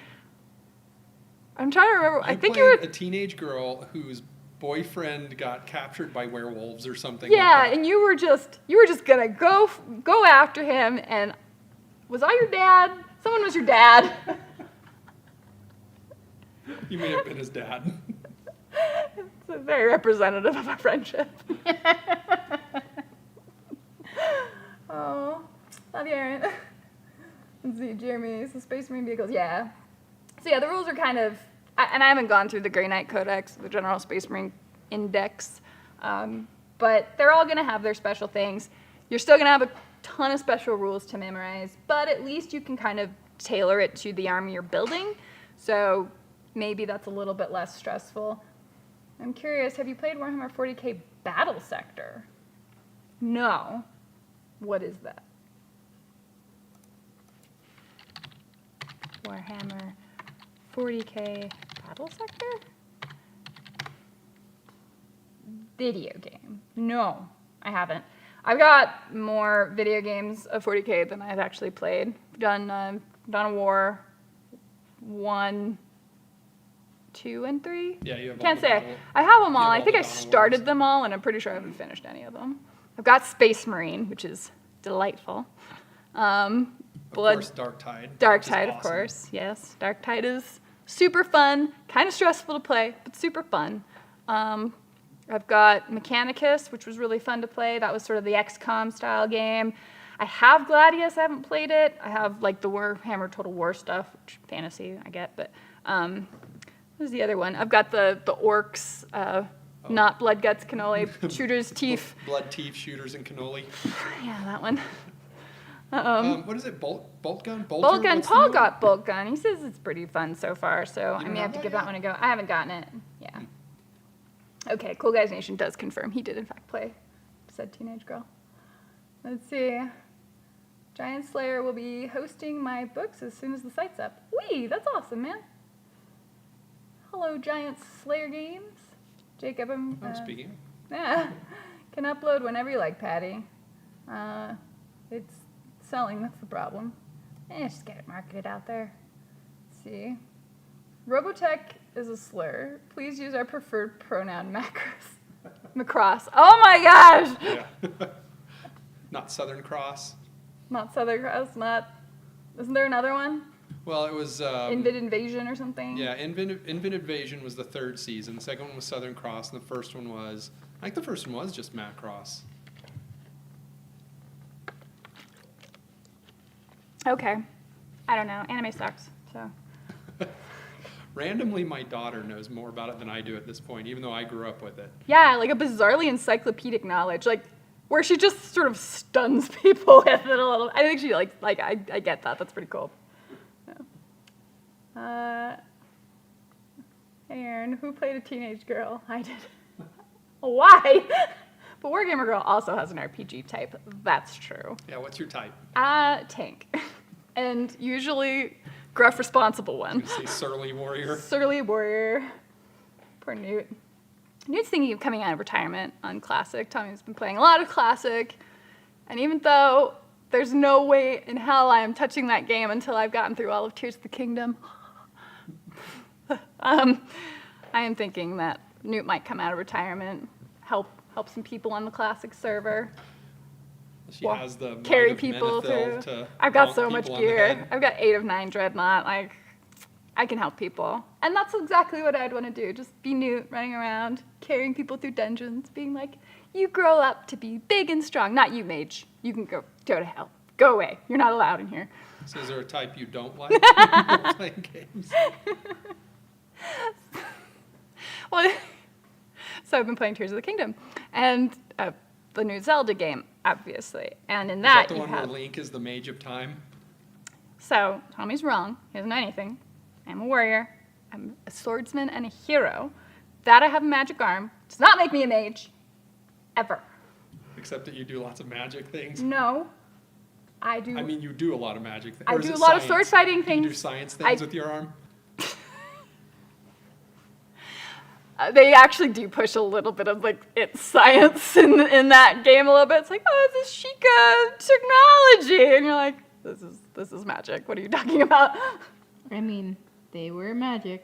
I'm trying to remember. I think you were a teenage girl whose boyfriend got captured by werewolves or something. Yeah, like that. and you were just gonna go after him. And was I your dad? Someone was your dad. You may have been his dad. It's very representative of our friendship. Oh, love you, Aaron. Let's see, Jeremy. So Space Marine vehicles, yeah. So yeah, the rules are kind of, and I haven't gone through the Grey Knight Codex, the General Space Marine Index, but they're all going to have their special things. You're still going to have a ton of special rules to memorize, but at least you can kind of tailor it to the army you're building, so maybe that's a little bit less stressful. I'm curious, have you played Warhammer 40k Battle Sector? No. What is that? Warhammer 40k Battle Sector? Video game. No, I haven't. I've got more video games of 40k than I've actually played. Done Dawn of War 1, 2, and 3. Yeah, you have Can't all the say battle- I have them all. you have I all think the I Dawn of started Wars. them all, and I'm pretty sure I haven't finished any of them. I've got Space Marine, which is delightful. Of Blood. course, Dark Tide. Dark which is Tide, of awesome. course. Yes, Dark Tide is super fun, kind of stressful to play, but super fun. I've got Mechanicus, which was really fun to play. That was sort of the XCOM style game. I have Gladius, I haven't played it. I have like the Warhammer Total War stuff, which fantasy I get, but what was the other one? I've got the Orcs, not Blood Guts Cannoli, Shooters Teeth. Blood Teeth, Shooters, and Cannoli. Yeah, that one. What is it? Bolt gun? Bolt gun. What's the Paul new got bolt gun. He says it's pretty fun so far, so I don't may have have to that give that yet? one a go. I haven't gotten it. Yeah. Okay, Cool Guys Nation does confirm he did in fact play said teenage girl. Let's see. Giant Slayer will be hosting my books as soon as the site's up. Wee, that's awesome, man. Hello, Giant Slayer Games. Jacob, I'm speaking. yeah, can upload whenever you like, Patty. It's selling, that's the problem. Just get it marketed out there. Let's see. Robotech is a slur. Please use our preferred pronoun, Macross. Oh my gosh! Yeah. Not Southern Cross. Not Southern Cross, not... Isn't there another one? Well, it was... Invid Invasion or something? Yeah, Invid Invasion was the third season. The second one was Southern Cross, and the first one was... I think the first one was just Macross. Okay. I don't know. Anime sucks, so... Randomly, my daughter knows more about it than I do at this point, even though I grew up with it. Yeah, like a bizarrely encyclopedic knowledge, like where she just sort of stuns people with it a little. I think she I get that. That's pretty cool. Yeah. Hey Aaron, who played a teenage girl? I did. Why? But Wargamer Girl also has an RPG type. That's true. Yeah, what's your type? Tank, and usually gruff, responsible one. You say surly warrior. Surly warrior. Poor Newt. Newt's thinking of coming out of retirement on Classic. Tommy's been playing a lot of Classic. And even though there's no way in hell I am touching that game until I've gotten through all of Tears of the Kingdom, I am thinking that Newt might come out of retirement, help some people on the Classic server. She has the carry might of people Menethil through. to I've got bonk so much people on the gear. head. I've got 8 of 9 Dreadnought. Like, I can help people. And that's exactly what I'd want to do. Just be Newt, running around, carrying people through dungeons, being like, you grow up to be big and strong. Not you, mage. You can go to hell. Go away. You're not allowed in here. So is there a type you don't like when you're playing games? Well, so I've been playing Tears of the Kingdom. And the new Zelda game, obviously. And in that, Is that the you one have... where Link is the mage of time? So, Tommy's wrong. He doesn't know anything. I'm a warrior. I'm a swordsman and a hero. That I have a magic arm does not make me a mage. Ever. Except that you do lots of magic things. No. I do. I mean, you do a lot of magic things. I do a lot of sword fighting Do you do things. science things with your arm? They actually do push a little bit of like it's science in that game a little bit. It's like, oh, this is Sheikah technology, and you're like, this is magic. What are you talking about? I mean, they were magic.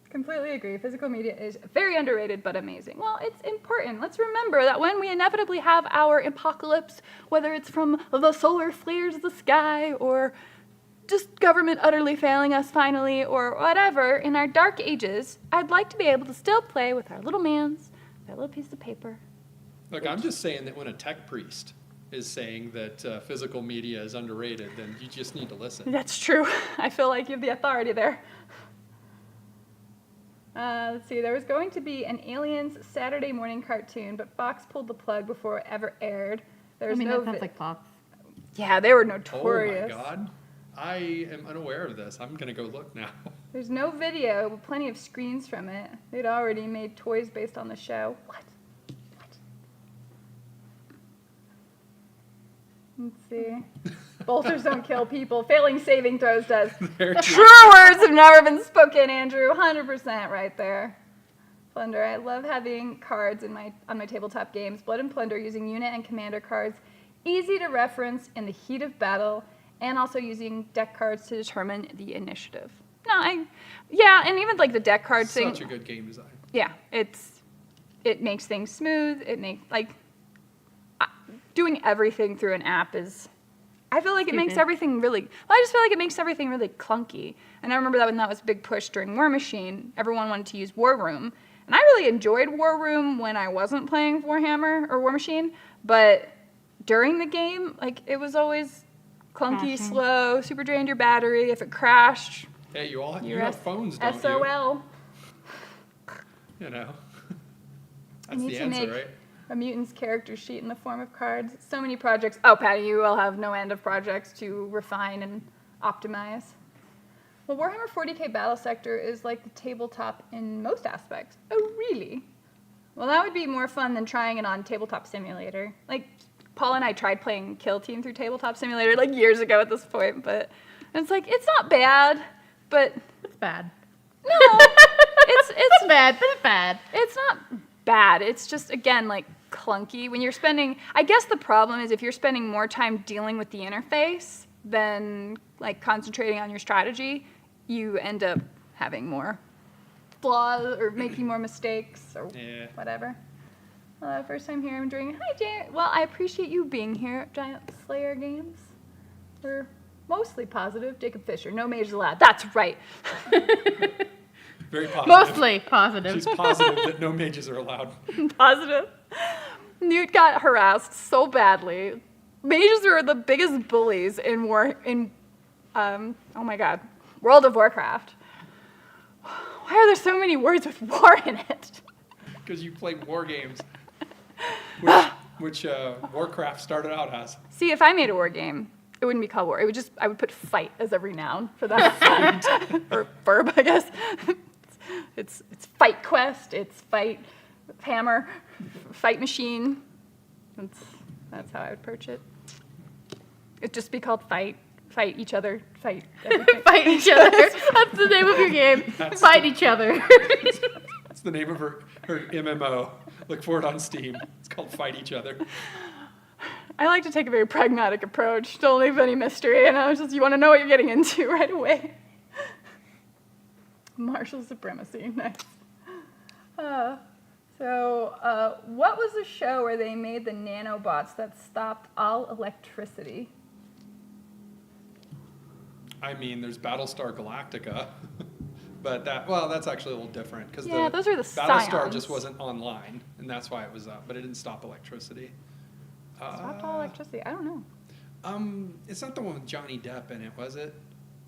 Completely agree. Physical media is very underrated but amazing. Well, it's important. Let's remember that when we inevitably have our apocalypse, whether it's from the solar flares of the sky or just government utterly failing us finally or whatever, in our dark ages, I'd like to be able to still play with our little mans, our little piece of paper. Look, I'm just saying that when a tech priest is saying that physical media is underrated, then you just need to listen. That's true. I feel like you have the authority there. Let's see, there was going to be an Aliens Saturday morning cartoon, but Fox pulled the plug before it ever aired. There's no that sounds like Fox. Yeah, they were Oh notorious. my God. I am unaware of this. I'm going to go look now. There's no video, but plenty of screens from it. They'd already made toys based on the show. What? Let's see. Bolters don't kill people. Failing saving throws does. True words have never been spoken, Andrew. 100% right there. Plunder. I love having cards on my tabletop games. Blood and Plunder using unit and commander cards. Easy to reference in the heat of battle, and also using deck cards to determine the initiative. And even like the deck card thing. Such a good game design. Yeah, it makes things smooth. It makes doing everything through an app is. I feel like it makes everything really. Well, I just feel like it makes everything really clunky. And I remember that when that was a big push during War Machine, everyone wanted to use War Room, and I really enjoyed War Room when I wasn't playing Warhammer or War Machine. But during the game, like it was always clunky, Crashing. slow, super drained your battery. If it crashed, Hey, you you're have phones, don't SOL. you? You know. I That's need the to answer, make right? a mutant's character sheet in the form of cards. So many projects. Oh, Patty, you will have no end of projects to refine and optimize. Well, Warhammer 40k Battle Sector is like the tabletop in most aspects. Oh, really? Well, that would be more fun than trying it on Tabletop Simulator. Like, Paul and I tried playing Kill Team through Tabletop Simulator like years ago at this point, but it's like, it's not bad, but It's bad. no, it's bad, but it's bad. It's not bad. It's just, again, like clunky. When you're spending, I guess the problem is if you're spending more time dealing with the interface than like concentrating on your strategy, you end up having more flaws or making more mistakes or whatever. First time here, I'm doing, hi, Jared. Well, I appreciate you being here at Giant Slayer Games. We're mostly positive. Jacob Fisher, no mages allowed. That's right. Very positive. Mostly positive. She's positive that no mages are allowed. Positive. Newt got harassed so badly. Mages are the biggest bullies in oh my god, World of Warcraft. Why are there so many words with war in it? Because you play war games, which Warcraft started out as. See, if I made a war game, it wouldn't be called war. It would just, I would put fight as every noun for that. Or verb, I guess. It's fight quest, it's fight hammer, fight machine. That's how I would approach it. It'd just be called fight each other, fight everything. Fight each other. That's the name of your game. Fight each other. That's the name of her MMO. Look for it on Steam. It's called Fight Each Other. I like to take a very pragmatic approach. Don't leave any mystery, and I was just, you want to know what you're getting into right away. Martial supremacy, nice. What was the show where they made the nanobots that stopped all electricity? I mean, there's Battlestar Galactica, but that's actually a little different because those are the Battlestar Scions. just wasn't online, and that's why it was up. But it didn't stop electricity. Stopped all electricity? I don't know. It's not the one with Johnny Depp in it, was it?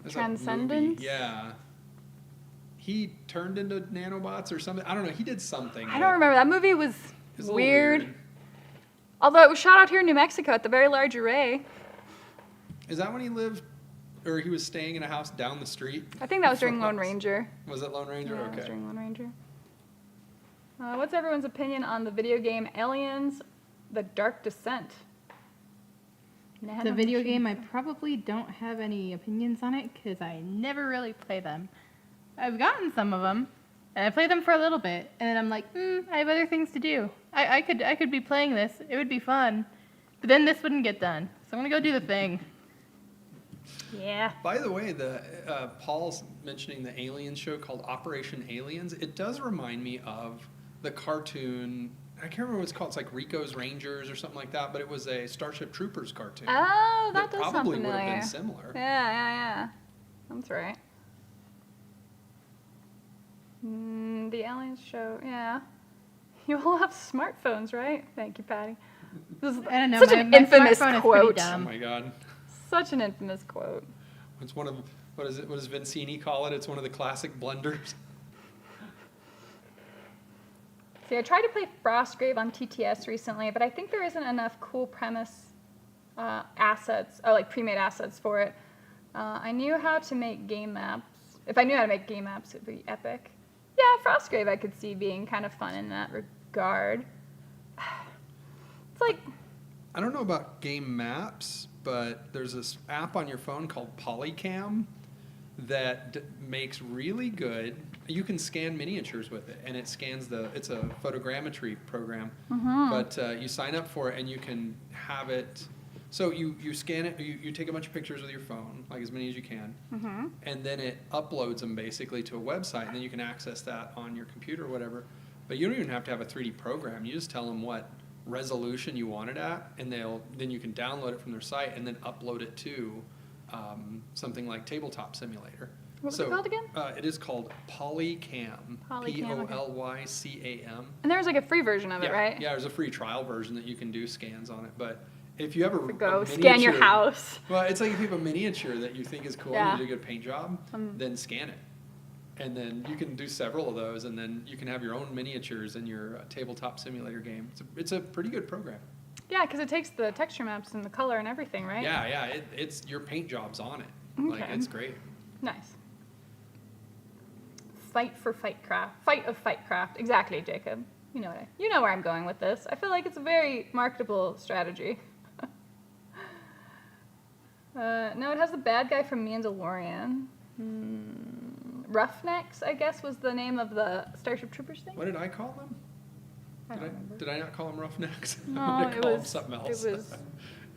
There's a Transcendence? movie. Yeah. He turned into nanobots or something. I don't know. He did something. I don't remember. That movie was It was a little weird. Although it was shot out here in New Mexico at the Very Large Array. Is that when he lived, or he was staying in a house down the street? I think that was during From Lone us? Ranger. Was it Lone Ranger? Yeah, it was Okay. during Lone Ranger. What's everyone's opinion on the video game Aliens: The Dark Descent? The video game, I probably don't have any opinions on it because I never really play them. I've gotten some of them, and I play them for a little bit, and then I'm like, I have other things to do. I could be playing this. It would be fun. But then this wouldn't get done. So I'm going to go do the thing. Yeah. By the way, Paul's mentioning the alien show called Operation Aliens. It does remind me of the cartoon. I can't remember what it's called. It's like Rico's Rangers or something like that, but it was a Starship Troopers cartoon. Oh, that does sound probably familiar. would have been similar. Yeah. That's right. The Aliens show, yeah. You all have smartphones, right? Thank you, Patty. This is I don't know. such my an infamous smartphone is pretty quote. Oh dumb. my god. Such an infamous quote. It's one of, what is it? What does Vincini call it? It's one of the classic blunders. See, I tried to play Frostgrave on TTS recently, but I think there isn't enough cool premise assets, or like pre-made assets for it. I knew how to make game maps. If I knew how to make game maps, it would be epic. Yeah, Frostgrave I could see being kind of fun in that regard. It's like... I don't know about game maps, but there's this app on your phone called Polycam that makes really good. You can scan miniatures with it, and it scans it's a photogrammetry program. Mm-hmm. But you sign up for it, and you can have it. So you scan it, you take a bunch of pictures with your phone, like as many as you can, Mm-hmm. and then it uploads them basically to a website, and then you can access that on your computer or whatever. But you don't even have to have a 3D program. You just tell them what resolution you want it at, and then you can download it from their site and then upload it to something like Tabletop Simulator. What was it called again? It is called Polycam. Polycam, okay. Polycam. And there was like a free version of it, right? Yeah, there's a free trial version that you can do scans on it, but if you have a Go a scan your miniature- house. Well, it's like if you have a miniature that you think is cool Yeah. and you did a good paint job, then scan it. And then you can do several of those, and then you can have your own miniatures in your tabletop simulator game. It's a pretty good program. Yeah, because it takes the texture maps and the color and everything, right? Yeah, it's your paint job's on it. Like, Okay. it's great. Nice. Fight of Fightcraft. Exactly, Jacob. You know where I'm going with this. I feel like it's a very marketable strategy. No, it has the bad guy from Mandalorian. Roughnecks, I guess, was the name of the Starship Troopers thing. What did I call them? I don't remember. Did I not call them Roughnecks? No, I it call them was something else. It was the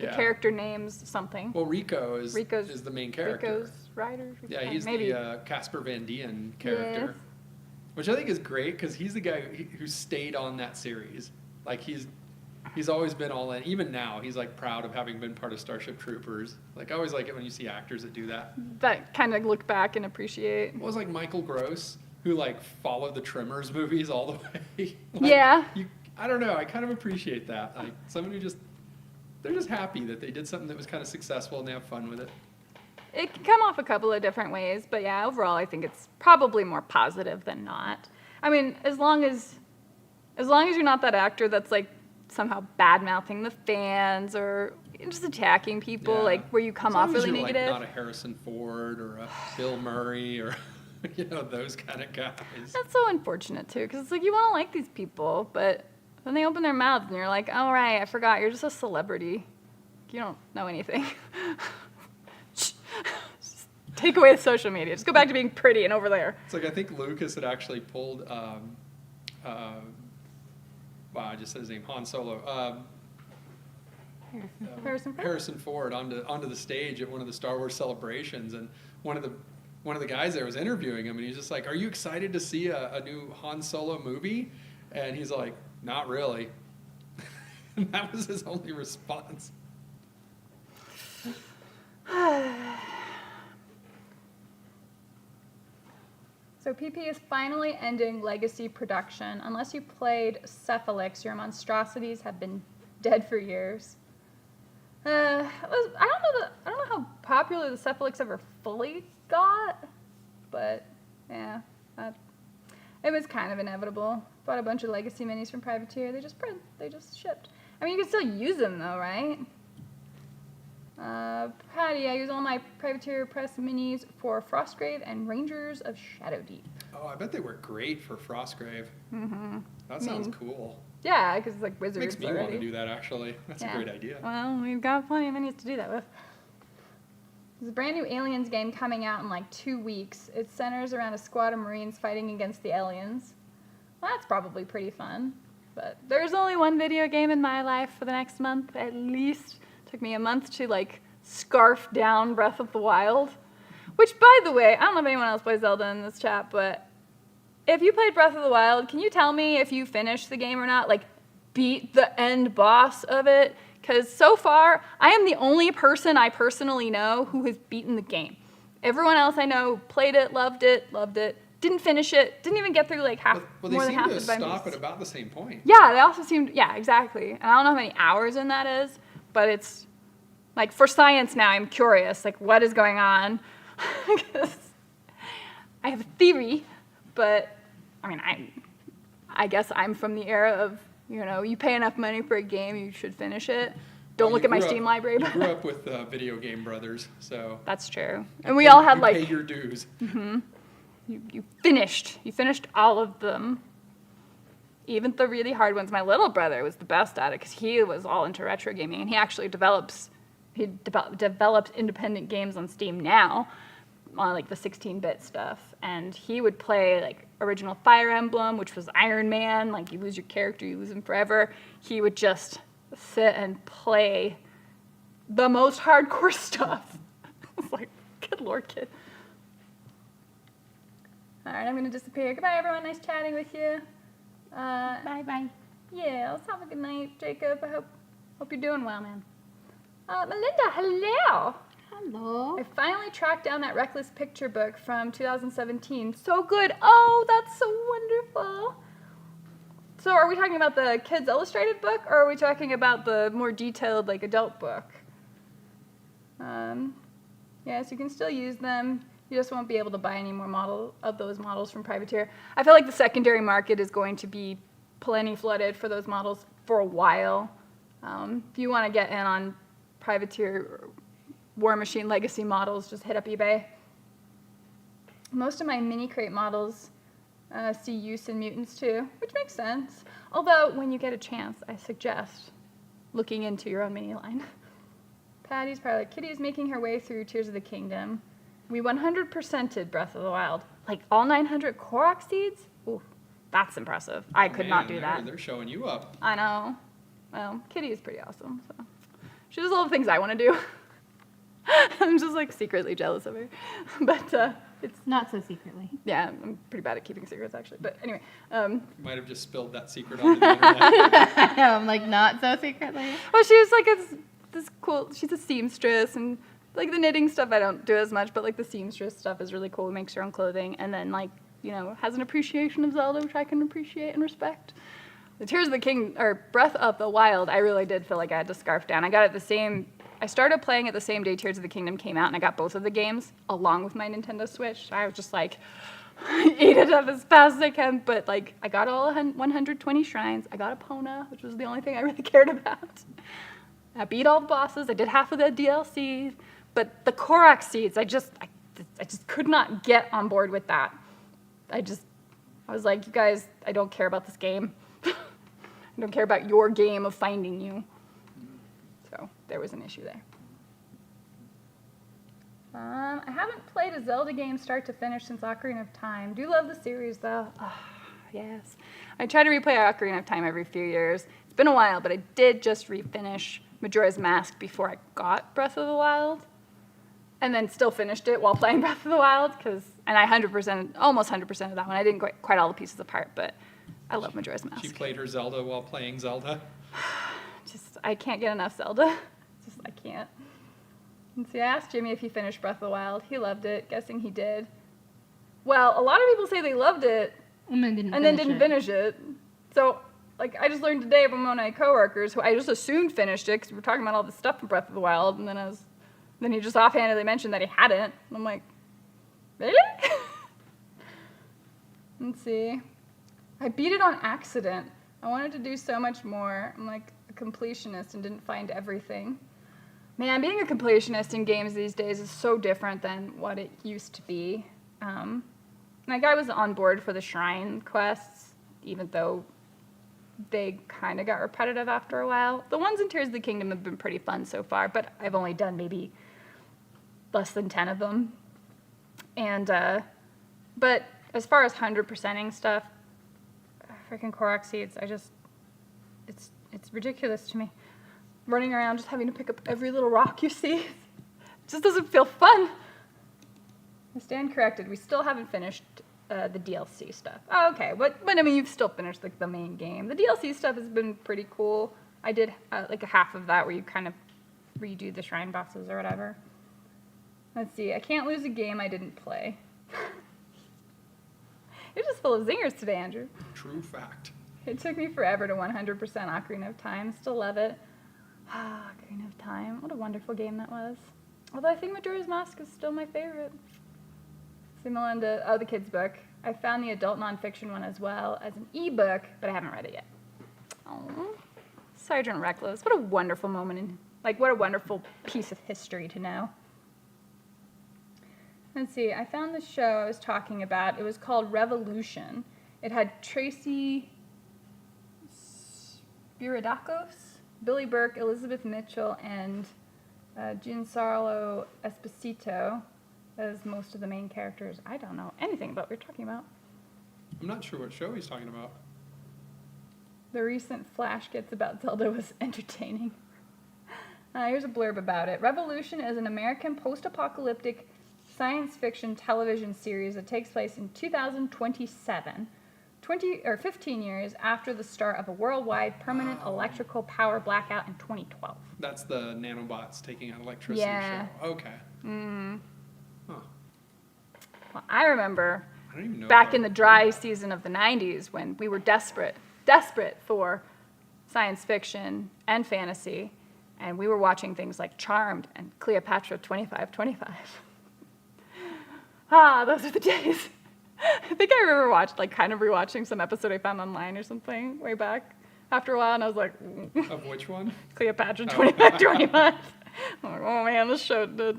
Yeah. character names something. Well, Rico is Rico's the main character. Rico's Riders. Yeah, he's maybe. the Casper Van Dien character, Yes. which I think is great because he's the guy who stayed on that series. Like he's always been all in. Even now, he's like proud of having been part of Starship Troopers. Like I always like it when you see actors that do that. That kind of look back and appreciate. It was like Michael Gross who like followed the Tremors movies all the way. Like, Yeah. I don't know. I kind of appreciate that. Like someone who they're just happy that they did something that was kind of successful and they have fun with it. It can come off a couple of different ways, but yeah, overall, I think it's probably more positive than not. I mean, as long as you're not that actor that's like somehow bad-mouthing the fans or just attacking people, Yeah. like where you come As long off as really you're, negative. Like, not a Harrison Ford or a Bill Murray or those kind of guys. That's so unfortunate too, because it's like you want to like these people, but then they open their mouths and you're like, all right, I forgot, you're just a celebrity. You don't know anything. Just take away the social media. Just go back to being pretty and over there. It's like I think Lucas had actually pulled. I just said his name, Han Solo. Harrison Ford onto the stage at one of the Star Wars celebrations, and one of the guys there was interviewing him, and he's just like, "Are you excited to see a new Han Solo movie?" And he's like, "Not really." And that was his only response. So PP is finally ending legacy production. Unless you played Cephalix, your monstrosities have been dead for years. I don't know how popular the Cephalix ever fully got, but yeah, it was kind of inevitable. Bought a bunch of legacy minis from Privateer. They just shipped. I mean, you can still use them though, right? Patty, I use all my Privateer Press minis for Frostgrave and Rangers of Shadowdeep. Oh, I bet they work great for Frostgrave. Mm-hmm. That sounds cool. Yeah, because it's like wizards Makes me already. want to do that, actually. That's a great idea. Well, we've got plenty of minis to do that with. There's a brand new Aliens game coming out in like 2 weeks. It centers around a squad of Marines fighting against the aliens. Well, that's probably pretty fun. But there's only one video game in my life for the next month, at least. Took me a month to like scarf down Breath of the Wild. Which, by the way, I don't know if anyone else plays Zelda in this chat, but if you played Breath of the Wild, can you tell me if you finished the game or not? Like, beat the end boss of it? Because so far, I am the only person I personally know who has beaten the game. Everyone else I know played it, loved it, didn't finish it, didn't even get through like more than half they the seem to dungeons. stop at about the same point. Yeah, they also seemed, yeah, exactly. And I don't know how many hours in that is, but it's, like, for science now, I'm curious, like, what is going on? Because I have a theory, but, I mean, I guess I'm from the era of, you pay enough money for a game, you should finish it. Don't look at my Steam library. You grew up with Video Game Brothers, so... That's true. And we all had, you like... pay your dues. Mm-hmm. You finished all of them. Even the really hard ones. My little brother was the best at it because he was all into retro gaming, and he actually develops independent games on Steam now, on like the 16-bit stuff. And he would play like original Fire Emblem, which was Iron Man. Like, you lose your character, you lose him forever. He would just sit and play the most hardcore stuff. It's like, good lord, kid. All right, I'm gonna disappear. Goodbye, everyone. Nice chatting with you. Bye. Yeah, let's have a good night, Jacob. I hope you're doing well, man. Melinda, hello. Hello. I finally tracked down that Reckless Picture book from 2017. So good. Oh, that's so wonderful. So are we talking about the Kids Illustrated book, or are we talking about the more detailed, like, adult book? Yes, you can still use them. You just won't be able to buy any more of those models from Privateer. I feel like the secondary market is going to be plenty flooded for those models for a while. If you want to get in on Privateer War Machine Legacy models, just hit up eBay. Most of my mini crate models see use in Mutants too, which makes sense. Although, when you get a chance, I suggest looking into your own mini line. Patty's probably like, Kitty's making her way through Tears of the Kingdom. We 100%ed Breath of the Wild. Like all 900 Korok seeds? Ooh, that's impressive. I could not do that. They're showing you up. I know. Well, Kitty is pretty awesome. So she does all the things I want to do. I'm just like secretly jealous of her. But it's Not so secretly. yeah, I'm pretty bad at keeping secrets actually. But anyway, You might have just spilled that secret on the internet. I'm like, not so secretly. well, she was like this cool. She's a seamstress, and like the knitting stuff I don't do as much, but like the seamstress stuff is really cool. Makes her own clothing, and then like has an appreciation of Zelda, which I can appreciate and respect. The Tears of the King or Breath of the Wild, I really did feel like I had to scarf down. I started playing it the same day Tears of the Kingdom came out, and I got both of the games along with my Nintendo Switch. I was just like, eat it up as fast as I can. But like, I got all 120 shrines. I got Epona, which was the only thing I really cared about. I beat all the bosses. I did half of the DLC. But the Korok seeds, I just could not get on board with that. I was like, you guys, I don't care about this game. I don't care about your game of finding you. So there was an issue there. I haven't played a Zelda game start to finish since Ocarina of Time. Do love the series though. Oh, yes. I try to replay Ocarina of Time every few years. It's been a while, but I did just refinish Majora's Mask before I got Breath of the Wild. And then still finished it while playing Breath of the Wild, and I almost 100% of that one. I didn't quite all the pieces apart, but I love Majora's Mask. She played her Zelda while playing Zelda. I can't get enough Zelda. I can't. And see, I asked Jimmy if he finished Breath of the Wild. He loved it, guessing he did. Well, a lot of people say they loved it And then didn't finish it. So, like, I just learned today from one of my coworkers who I just assumed finished it because we were talking about all this stuff in Breath of the Wild, and then he just offhandedly mentioned that he hadn't. And I'm like, really? Let's see. I beat it on accident. I wanted to do so much more. I'm like a completionist and didn't find everything. Man, being a completionist in games these days is so different than what it used to be. Like I was on board for the shrine quests, even though they kind of got repetitive after a while. The ones in Tears of the Kingdom have been pretty fun so far, but I've only done maybe less than 10 of them. And, but as far as 100%ing stuff, freaking Korok seeds, it's ridiculous to me. Running around just having to pick up every little rock you see. It just doesn't feel fun. I stand corrected. We still haven't finished the DLC stuff. Oh, okay, but I mean, you've still finished the main game. The DLC stuff has been pretty cool. I did like a half of that where you kind of redo the shrine bosses or whatever. Let's see. I can't lose a game I didn't play. You're just full of zingers today, Andrew. True fact. It took me forever to 100% Ocarina of Time. Still love it. Ocarina of Time. What a wonderful game that was. Although I think Majora's Mask is still my favorite. Similar to the kids' book. I found the adult nonfiction one as well as an ebook, but I haven't read it yet. Oh, Sergeant Reckless. What a wonderful moment what a wonderful piece of history to know. Let's see. I found the show I was talking about. It was called Revolution. It had Tracy Spiridakos, Billy Burke, Elizabeth Mitchell, and Giancarlo Esposito as most of the main characters. I don't know anything about what you're talking about. I'm not sure what show he's talking about. The recent Flash Gets about Zelda was entertaining. Here's a blurb about it. Revolution is an American post-apocalyptic science fiction television series that takes place in 2027, 15 years after the start of a worldwide permanent electrical power blackout in 2012. That's the nanobots taking out electricity show. Okay. Huh. Well, I remember I don't even know back in the dry season of the 90s when we were desperate for science fiction and fantasy, and we were watching things like Charmed and Cleopatra 2525. Those are the days. I think I remember kind of rewatching some episode I found online or something way back after a while, and I was like, Of which one? Cleopatra 2525. I'm like, oh man, this show did.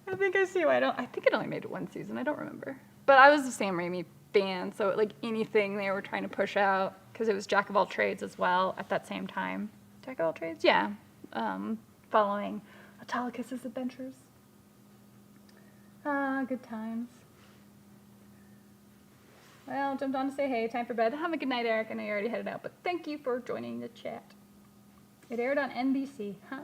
I think I see why I think it only made it one season. I don't remember. But I was the Sam Raimi fan, so like anything they were trying to push out, because it was Jack of all trades as well at that same time. Jack of all trades? Yeah. following Autolycus's adventures. Good times. Well, jumped on to say hey, time for bed. Have a good night, Eric. I know you already headed out, but thank you for joining the chat. It aired on NBC, huh?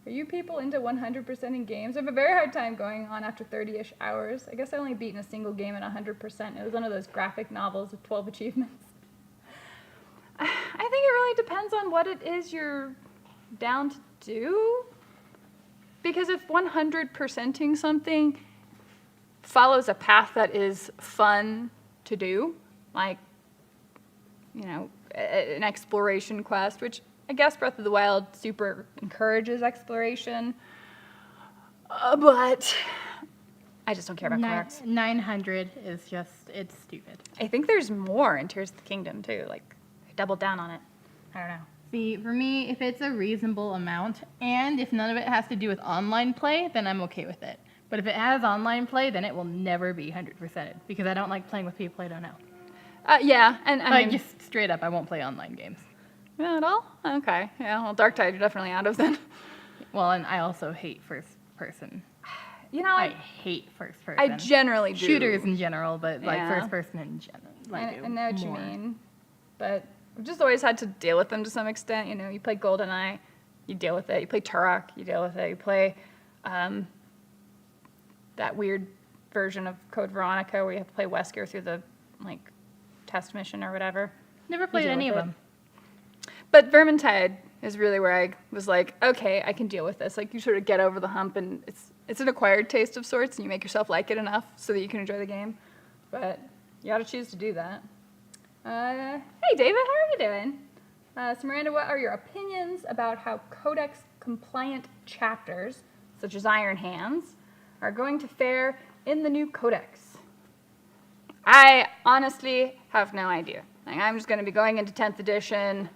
Are you people into 100% in games? I have a very hard time going on after 30-ish hours. I guess I only beaten a single game at 100%. It was one of those graphic novels with 12 achievements. I think it really depends on what it is you're down to do. Because if 100%ing something follows a path that is fun to do, like, you know, an exploration quest, which I guess Breath of the Wild super encourages exploration, but I just don't care about clerics. 900 is just, it's stupid. I think there's more in Tears of the Kingdom, too. Like, they doubled down on it. I don't know. See, for me, if it's a reasonable amount, and if none of it has to do with online play, then I'm okay with it. But if it has online play, then it will never be 100%ed, because I don't like playing with people I don't know. Yeah, and I mean... just straight up, I won't play online games. Not at all? Okay. Yeah, well, Dark Tide you're definitely out of then. Well, and I also hate first person. You know, I hate first person. I generally do. Shooters in general, but like Yeah. first person in general. I know what you mean. But I've just always had to deal with them to some extent. You know, you play GoldenEye, you deal with it. You play Turok, you deal with it. You play that weird version of Code Veronica where you have to play Wesker through the, like, test mission or whatever. Never played deal any of with them. But Vermintide is really where I was like, okay, I can deal with this. Like, you sort of get over the hump, and it's an acquired taste of sorts, and you make yourself like it enough so that you can enjoy the game. But you ought to choose to do that. Hey, David, how are you doing? So, Miranda, what are your opinions about how Codex-compliant chapters, such as Iron Hands, are going to fare in the new Codex? I honestly have no idea. Like, I'm just going to be going into 10th edition,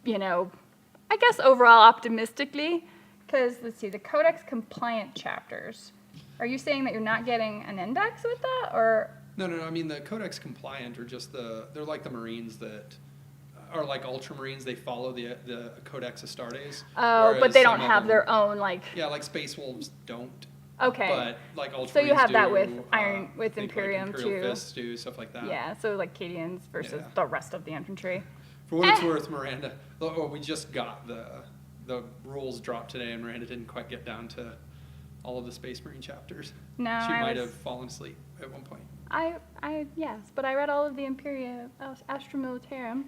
you know, I guess overall optimistically, because, let's see, the Codex-compliant chapters. Are you saying that you're not getting an index with that, or...? No. I mean, the Codex compliant are just they're like the Marines that are like Ultramarines. They follow the Codex Astartes. Oh, but they don't have their own, like... Yeah, like Space Wolves don't. Okay. But like Ultramarines So you have do, that with with Imperium, like Imperial too. Fists do, stuff like that. Yeah, so like Cadians versus Yeah. the rest of the infantry. For what it's worth, Miranda, we just got the rules dropped today, and Miranda didn't quite get down to all of the Space Marine chapters. No, She might have fallen asleep at one point. Yes, but I read all of the Imperium Astra Militarum,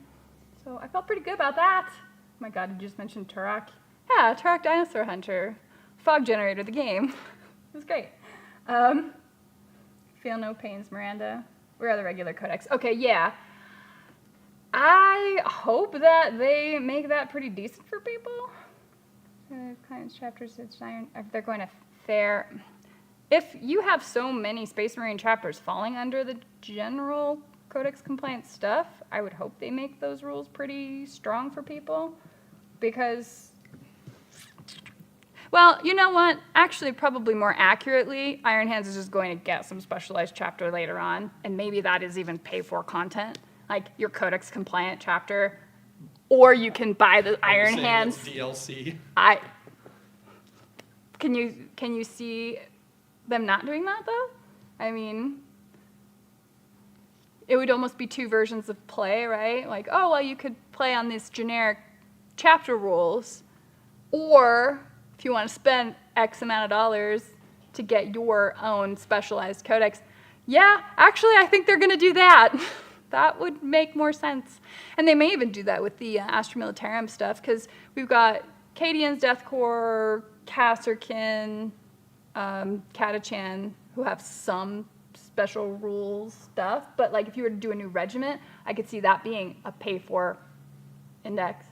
so I felt pretty good about that. Oh my God, you just mentioned Turok. Yeah, Turok Dinosaur Hunter, fog generator, the game. It was great. Feel no pains, Miranda. Where are the regular codex? Okay, yeah. I hope that they make that pretty decent for people. Clients, chapters, it's iron. If they're going to fare. If you have so many Space Marine chapters falling under the general Codex compliant stuff, I would hope they make those rules pretty strong for people. Because, well, you know what? Actually, probably more accurately, Iron Hands is just going to get some specialized chapter later on, and maybe that is even pay-for content, like your Codex compliant chapter, or you can buy the Iron Hands DLC. Can you see them not doing that though? I mean, it would almost be two versions of play, right? Like, oh well, you could play on these generic chapter rules, or if you want to spend X amount of dollars to get your own specialized codex, yeah, actually, I think they're going to do that. That would make more sense. And they may even do that with the Astra Militarum stuff, because we've got Cadians, Death Corps, Kasserkin, Catachan, who have some special rules stuff. But like, if you were to do a new regiment, I could see that being a pay-for index.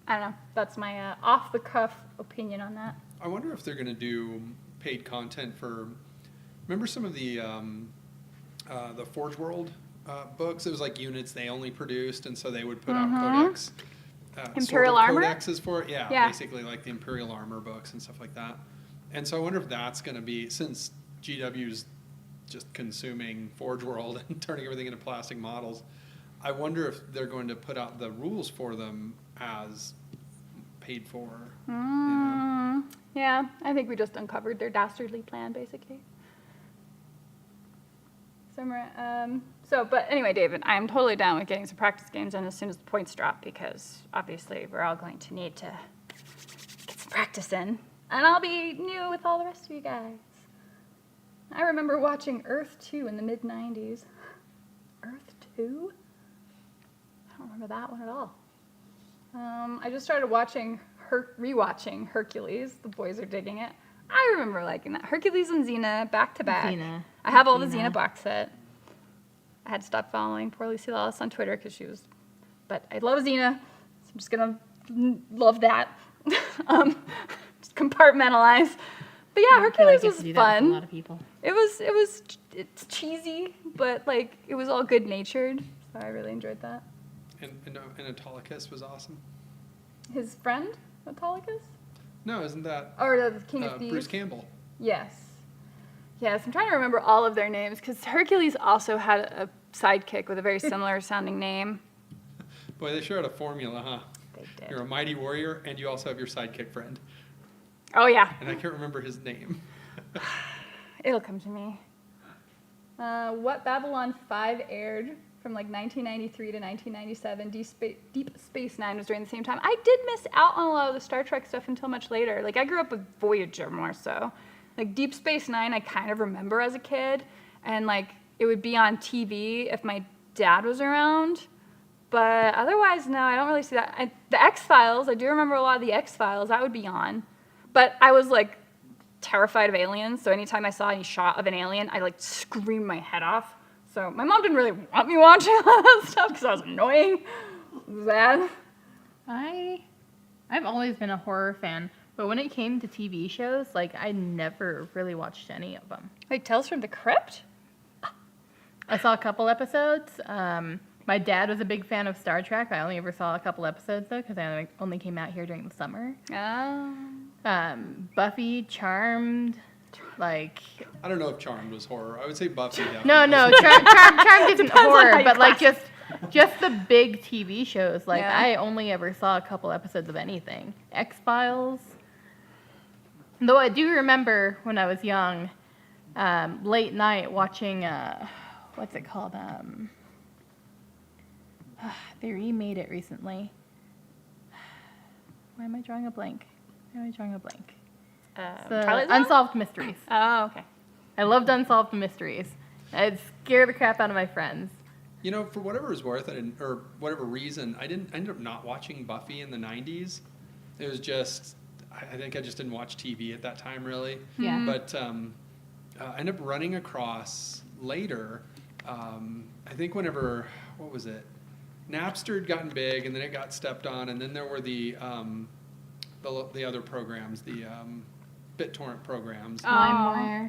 I don't know. That's my off-the-cuff opinion on that. I wonder if they're going to do paid content for. Remember some of the Forge World books? It was like units they only produced, and so they would put out codex. Imperial armor? Codexes for it. Yeah, basically like the Imperial armor books and stuff like that. And so I wonder if that's going to be, since GW's just consuming Forge World and turning everything into plastic models, I wonder if they're going to put out the rules for them as paid for. You know? Yeah, I think we just uncovered their dastardly plan, basically. But anyway, David, I'm totally down with getting some practice games in as soon as the points drop, because obviously we're all going to need to get some practice in. And I'll be new with all the rest of you guys. I remember watching Earth 2 in the mid-90s. Earth 2? I don't remember that one at all. I just started rewatching Hercules. The boys are digging it. I remember liking that. Hercules and Xena, back to back. Xena. I have all the Xena box set. I had to stop following poor Lucy Lawless on Twitter because she was... But I love Xena, so I'm just going to love that. Just compartmentalize. But yeah, Hercules was fun. A lot of people. It's cheesy, but like it was all good natured, so I really enjoyed that. And Autolycus was awesome. His friend, Autolycus? No, isn't that Or the King of Thieves? Bruce Campbell? Yes. Yes, I'm trying to remember all of their names because Hercules also had a sidekick with a very similar sounding name. Boy, they sure had a formula, huh? They did. You're a mighty warrior, and you also have your sidekick friend. Oh yeah. And I can't remember his name. It'll come to me. What Babylon 5 aired from like 1993 to 1997. Deep Space Nine was during the same time. I did miss out on a lot of the Star Trek stuff until much later. Like I grew up with Voyager more so. Like Deep Space Nine I kind of remember as a kid, and like it would be on TV if my dad was around. But otherwise, no, I don't really see that. The X-Files, I do remember a lot of the X-Files. That would be on. But I was like terrified of aliens, so anytime I saw any shot of an alien, I like screamed my head off. So my mom didn't really want me watching all that stuff because I was annoying. Bad. I've always been a horror fan, but when it came to TV shows, like I never really watched any of them. Like Tales from the Crypt? I saw a couple episodes. My dad was a big fan of Star Trek. I only ever saw a couple episodes though, because I only came out here during the summer. Oh. Buffy, Charmed, like. I don't know if Charmed was horror. I would say Buffy. No, Charmed isn't Depends on horror, how you but like classify. just the big TV shows. Like Yeah. I only ever saw a couple episodes of anything. X-Files. Though I do remember when I was young, late night watching what's it called? They remade it recently. Why am I drawing a blank? The Twilight Zone? Unsolved Mysteries. Oh, okay. I loved Unsolved Mysteries. I'd scare the crap out of my friends. You know, for whatever it's worth, or whatever reason, I ended up not watching Buffy in the 90s. It was just, I think I just didn't watch TV at that time, really. Yeah. But I ended up running across later, I think whenever, what was it? Napster had gotten big, and then it got stepped on, and then there were the other programs, the BitTorrent programs. Oh. LimeWire.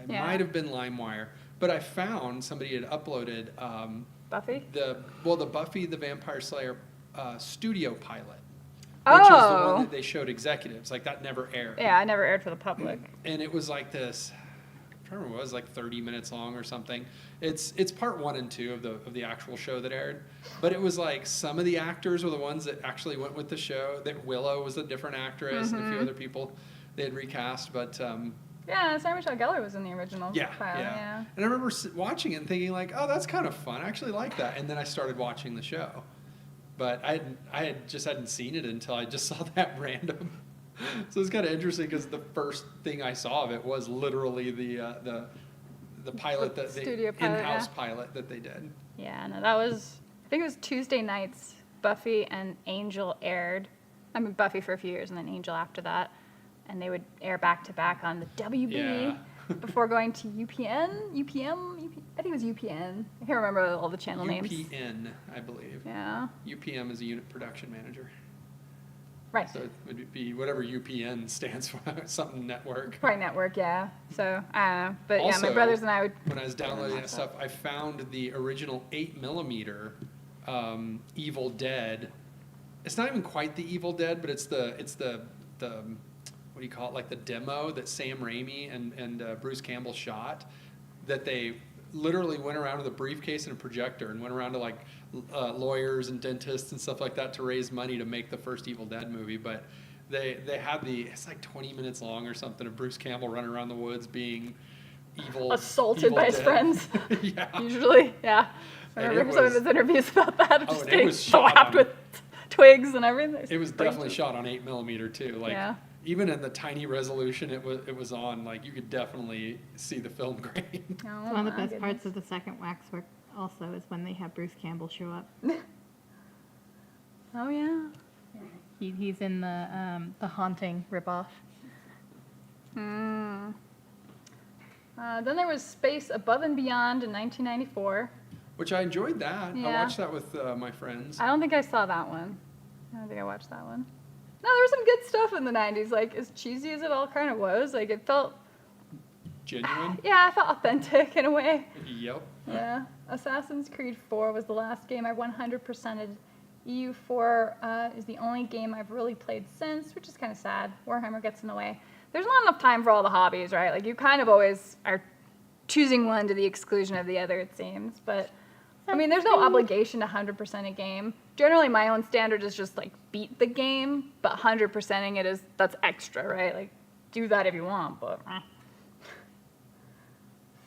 It Yeah. might have been LimeWire, but I found somebody had uploaded Buffy? the Buffy the Vampire Slayer studio pilot, which Oh. was the one that they showed executives. Like that never aired. Yeah, I never aired for the public. And it was like this. I don't remember, it was like 30 minutes long or something. It's part 1 and 2 of the actual show that aired, but it was like some of the actors were the ones that actually went with the show. That Willow was a different actress, and a few other people they had recast, but. Yeah, Sarah Michelle Gellar was in the original pilot. Yeah. And I remember watching it and thinking like, oh, that's kind of fun. I actually like that. And then I started watching the show, but I hadn't seen it until I just saw that random. So it's kind of interesting because the first thing I saw of it was literally the pilot that Studio they pilot, in-house yeah. pilot that they did. Yeah, no, that was, I think it was Tuesday nights, Buffy and Angel aired. I mean, Buffy for a few years and then Angel after that. And they would air back to back on the WB Yeah. before going to UPN, I think it was UPN. I can't remember all the channel names. UPN, I believe. Yeah. UPM is a unit production manager. Right. So it would be whatever UPN stands for, something network. Probably network, yeah. So, I don't know. But yeah, Also, my brothers and I would. When I was downloading that stuff, I found the original 8mm Evil Dead. It's not even quite the Evil Dead, but it's the what do you call it? Like the demo that Sam Raimi and Bruce Campbell shot. That they literally went around with a briefcase and a projector and went around to like lawyers and dentists and stuff like that to raise money to make the first Evil Dead movie. But they had it's like 20 minutes long or something of Bruce Campbell running around the woods being assaulted evil by his dead. friends. Yeah. Usually, yeah. I And remember it some of was- his interviews about that. Oh, Just and it getting was shot slapped on- with twigs and everything. It was definitely shot on 8mm too. Like Yeah. even in the tiny resolution it was on, like you could definitely see the film grain. Oh, One of the my best goodness. parts of the second Waxwork also is when they have Bruce Campbell show up. Oh, yeah. He's in the Haunting ripoff. Then there was Space Above and Beyond in 1994. Which I enjoyed that. I Yeah. watched that with my friends. I don't think I saw that one. I don't think I watched that one. No, there was some good stuff in the 90s. Like, as cheesy as it all kind of was, like, it felt, Genuine. yeah, it felt authentic in a way. Yep. Yeah. Assassin's Creed 4 was the last game I 100%ed. EU4 is the only game I've really played since, which is kind of sad. Warhammer gets in the way. There's not enough time for all the hobbies, right? Like, you kind of always are choosing one to the exclusion of the other, it seems. But, I mean, there's no obligation to 100% a game. Generally, my own standard is just, like, beat the game, but 100%ing it that's extra, right? Like, do that if you want, but...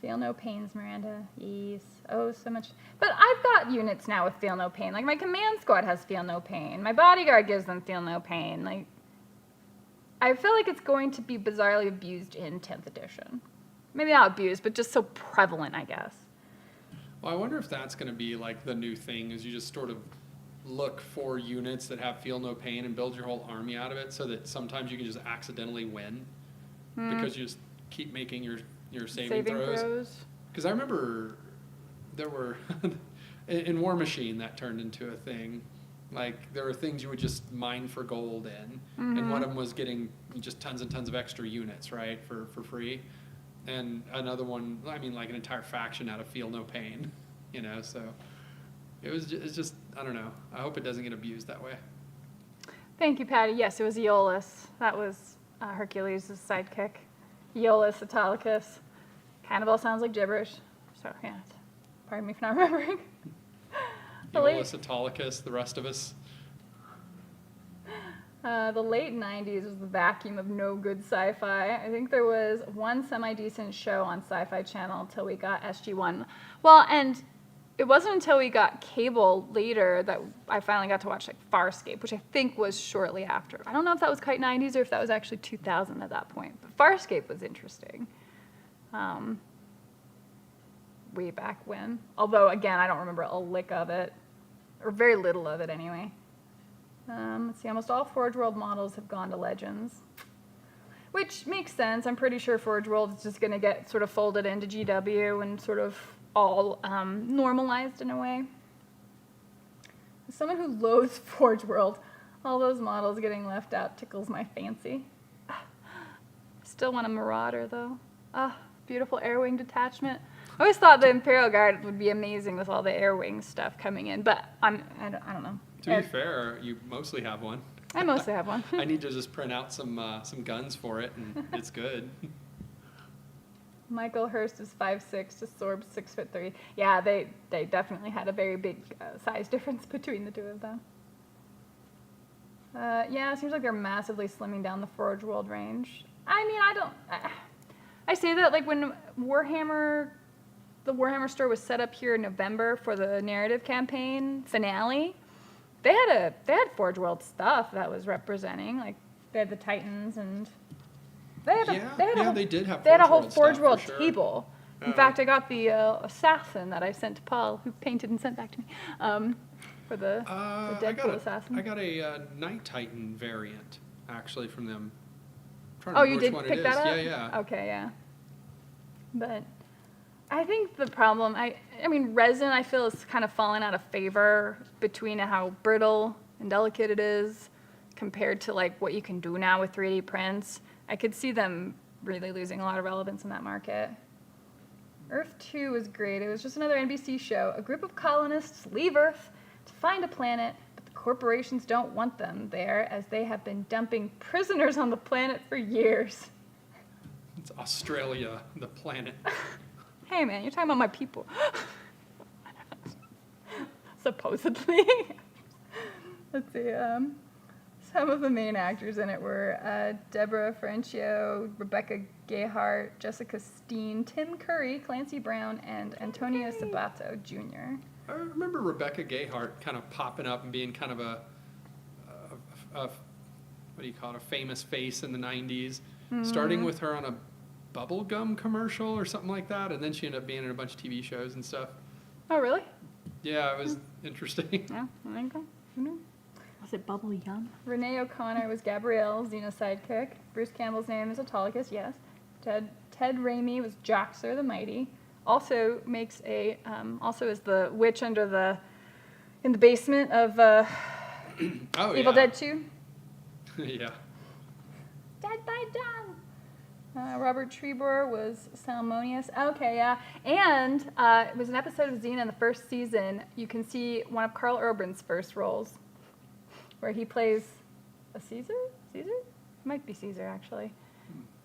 Feel no pains, Miranda. Yes. Oh, so much. But I've got units now with feel no pain. Like, my command squad has feel no pain. My bodyguard gives them feel no pain. Like, I feel like it's going to be bizarrely abused in 10th edition. Maybe not abused, but just so prevalent, I guess. Well, I wonder if that's going to be like the new thing, is you just sort of look for units that have feel no pain and build your whole army out of it, so that sometimes you can just accidentally win because you just keep making your saving throws. Because I remember there were in War Machine that turned into a thing. Like, there were things you would just mine for gold in, and one of them was getting just tons and tons of extra units, right, for free. And another one, I mean, like an entire faction out of feel no pain, you know. So it's just I don't know. I hope it doesn't get abused that way. Thank you, Patty. Yes, it was Aeolus. That was Hercules' sidekick. Aeolus Italicus. Kind of all sounds like gibberish. So, yeah. Pardon me for not remembering. Eolus Italicus, the rest of us. The late 90s was the vacuum of no good sci-fi. I think there was one semi-decent show on Sci-Fi Channel until we got SG-1. Well, and it wasn't until we got cable later that I finally got to watch, like, Farscape, which I think was shortly after. I don't know if that was quite 90s or if that was actually 2000 at that point. But Farscape was interesting. Way back when. Although, again, I don't remember a lick of it. Or very little of it, anyway. Let's see, almost all Forge World models have gone to Legends. Which makes sense. I'm pretty sure Forge World is just going to get sort of folded into GW and sort of all normalized in a way. As someone who loathes Forge World, all those models getting left out tickles my fancy. Still want a Marauder, though. Beautiful air-wing detachment. I always thought the Imperial Guard would be amazing with all the air-wing stuff coming in, but I don't know. To be fair, you mostly have one. I mostly have one. I need to just print out some guns for it, and it's good. Michael Hurst is 5'6", to Sorb's 6'3". Yeah, they definitely had a very big size difference between the two of them. Yeah, it seems like they're massively slimming down the Forge World range. I mean, I say that, like, when the Warhammer store was set up here in November for the narrative campaign finale, they had Forge World stuff that was representing, like, they had the Titans and they had a whole Forge World table. In fact, I got the assassin that I sent to Paul, who painted and sent back to me, for the Deadpool assassin. I got a Night Titan variant, actually, from them. Oh, you did pick that up? Yeah. Okay, yeah. But I think the problem, I mean, resin, I feel, is kind of falling out of favor between how brittle and delicate it is compared to, like, what you can do now with 3D prints. I could see them really losing a lot of relevance in that market. Earth 2 was great. It was just another NBC show. A group of colonists leave Earth to find a planet, but the corporations don't want them there, as they have been dumping prisoners on the planet for years. It's Australia, the planet. Hey, man, you're talking about my people. Supposedly. Let's see. Some of the main actors in it were Deborah Frenchio, Rebecca Gayheart, Jessica Steen, Tim Curry, Clancy Brown, and Antonio Sabato Jr. I remember Rebecca Gayheart kind of popping up and being kind of a what do you call it, a famous face in the 90s, starting with her on a bubblegum commercial or something like that, and then she ended up being in a bunch of TV shows and stuff. Oh, really? Yeah, it was interesting. Yeah, there you go. Who knew? Was it Bubble Yum? Renee O'Connor was Gabrielle, Xena's sidekick. Bruce Campbell's name is Autolycus, yes. Ted Raimi was Joxer the Mighty. Also makes a, also is the witch in the basement of Evil Dead 2. Yeah. Dead by Dawn. Robert Trebor was Salmonius. Okay, yeah. And it was an episode of Xena in the first season. You can see one of Carl Urban's first roles, where he plays a Caesar? Caesar? It might be Caesar, actually.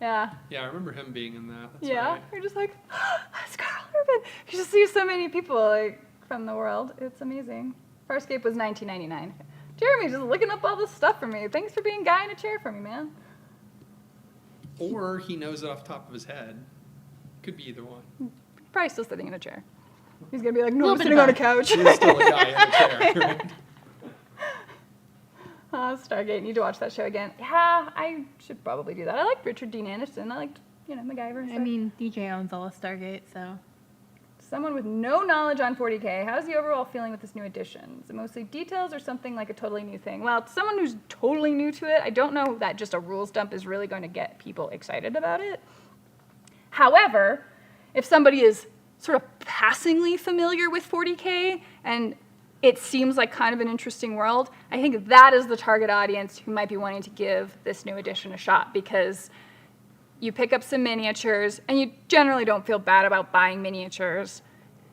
Yeah. Yeah, I remember him being in that. That's Yeah. right. You're just like, oh, that's Carl Urban. You just see so many people like from the world. It's amazing. Farscape was 1999. Jeremy's just looking up all this stuff for me. Thanks for being a guy in a chair for me, man. Or he knows it off the top of his head. Could be either one. Probably still sitting in a chair. He's going to be like, no, Little I'm bit sitting of on a both. couch. He is still a guy in a chair, right? Stargate, need to watch that show again. Yeah, I should probably do that. I like Richard Dean Anderson. I liked, MacGyver and I stuff. mean, DJ owns all of Stargate, so. Someone with no knowledge on 40K, how's the overall feeling with this new edition? Is it mostly details or something like a totally new thing? Well, to someone who's totally new to it, I don't know that just a rules dump is really going to get people excited about it. However, if somebody is sort of passingly familiar with 40K and it seems like kind of an interesting world, I think that is the target audience who might be wanting to give this new edition a shot, because you pick up some miniatures, and you generally don't feel bad about buying miniatures,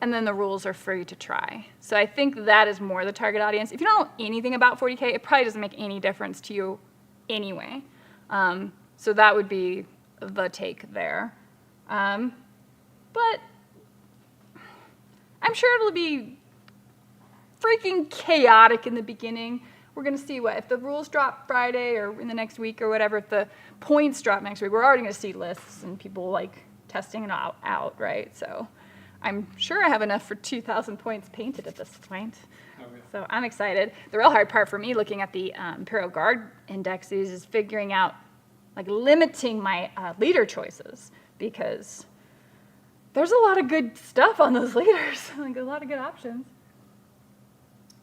and then the rules are free to try. So I think that is more the target audience. If you don't know anything about 40K, it probably doesn't make any difference to you anyway. So that would be the take there. But I'm sure it'll be freaking chaotic in the beginning. We're going to see if the rules drop Friday or in the next week or whatever, if the points drop next week, we're already going to see lists and people like testing it out, right? So I'm sure I have enough for 2,000 points painted at this point. Oh, yeah. So I'm excited. The real hard part for me looking at the Imperial Guard indexes is figuring out, like limiting my leader choices, because there's a lot of good stuff on those leaders, like a lot of good options.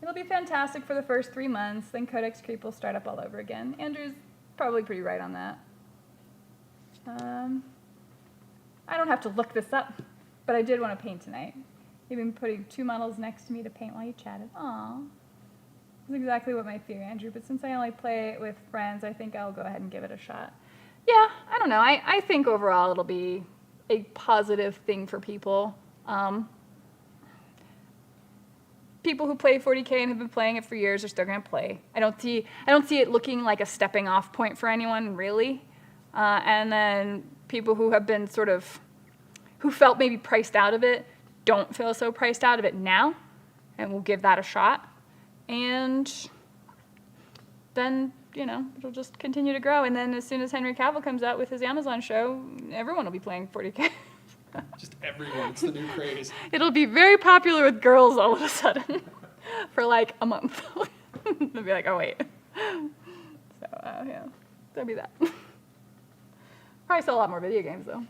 It'll be fantastic for the first 3 months, then Codex Creep will start up all over again. Andrew's probably pretty right on that. I don't have to look this up, but I did want to paint tonight. You've been putting 2 models next to me to paint while you chatted. Aw. That's exactly what my fear, Andrew, but since I only play it with friends, I think I'll go ahead and give it a shot. Yeah, I don't know. I think overall it'll be a positive thing for people. People who play 40K and have been playing it for years are still going to play. I don't see it looking like a stepping off point for anyone, really. And then people who have been who felt maybe priced out of it, don't feel so priced out of it now, and will give that a shot. And then, it'll just continue to grow. And then as soon as Henry Cavill comes out with his Amazon show, everyone will be playing 40K. Just everyone. It's the new craze. It'll be very popular with girls all of a sudden for like a month. They'll be like, oh, wait. So, yeah, that'll be that. Probably sell a lot more video games, though.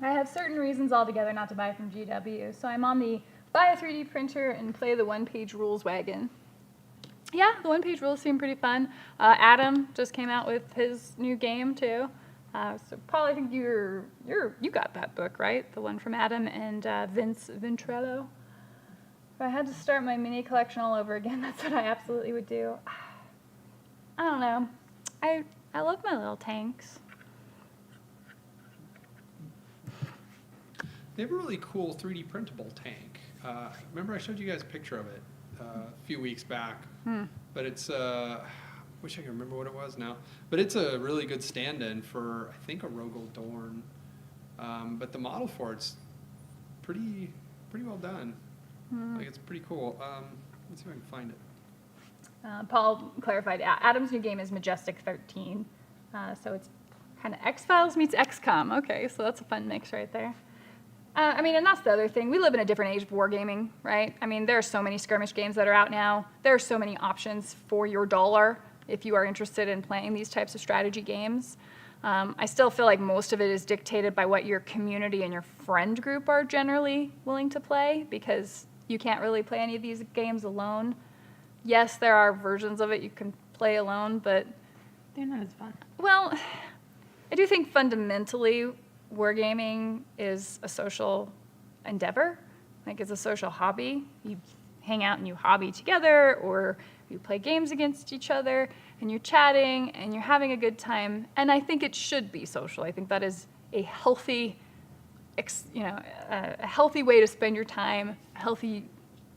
I have certain reasons altogether not to buy from GW, so I'm on the buy a 3D printer and play the one-page rules wagon. Yeah, the one-page rules seem pretty fun. Adam just came out with his new game, too. So Paul, I think you got that book, right? The one from Adam and Vince Ventrello. If I had to start my mini collection all over again, that's what I absolutely would do. I don't know. I love my little tanks. They have a really cool 3D printable tank. Remember I showed you guys a picture of it a few weeks back. But it's, wish I could remember what it was now. But it's a really good stand-in for, I think, a Rogel Dorn. But the model for it's pretty well done. Like, it's pretty cool. Let's see if I can find it. Paul clarified, Adam's new game is Majestic 13. So it's kind of X-Files meets XCOM. Okay, so that's a fun mix right there. I mean, and that's the other thing. We live in a different age of wargaming, right? I mean, there are so many skirmish games that are out now. There are so many options for your dollar if you are interested in playing these types of strategy games. I still feel like most of it is dictated by what your community and your friend group are generally willing to play, because you can't really play any of these games alone. Yes, there are versions of it you can play alone, but... They're not as fun. Well, I do think fundamentally wargaming is a social endeavor. Like, it's a social hobby. You hang out and you hobby together, or you play games against each other, and you're chatting, and you're having a good time. And I think it should be social. I think that is a healthy, a healthy way to spend your time, a healthy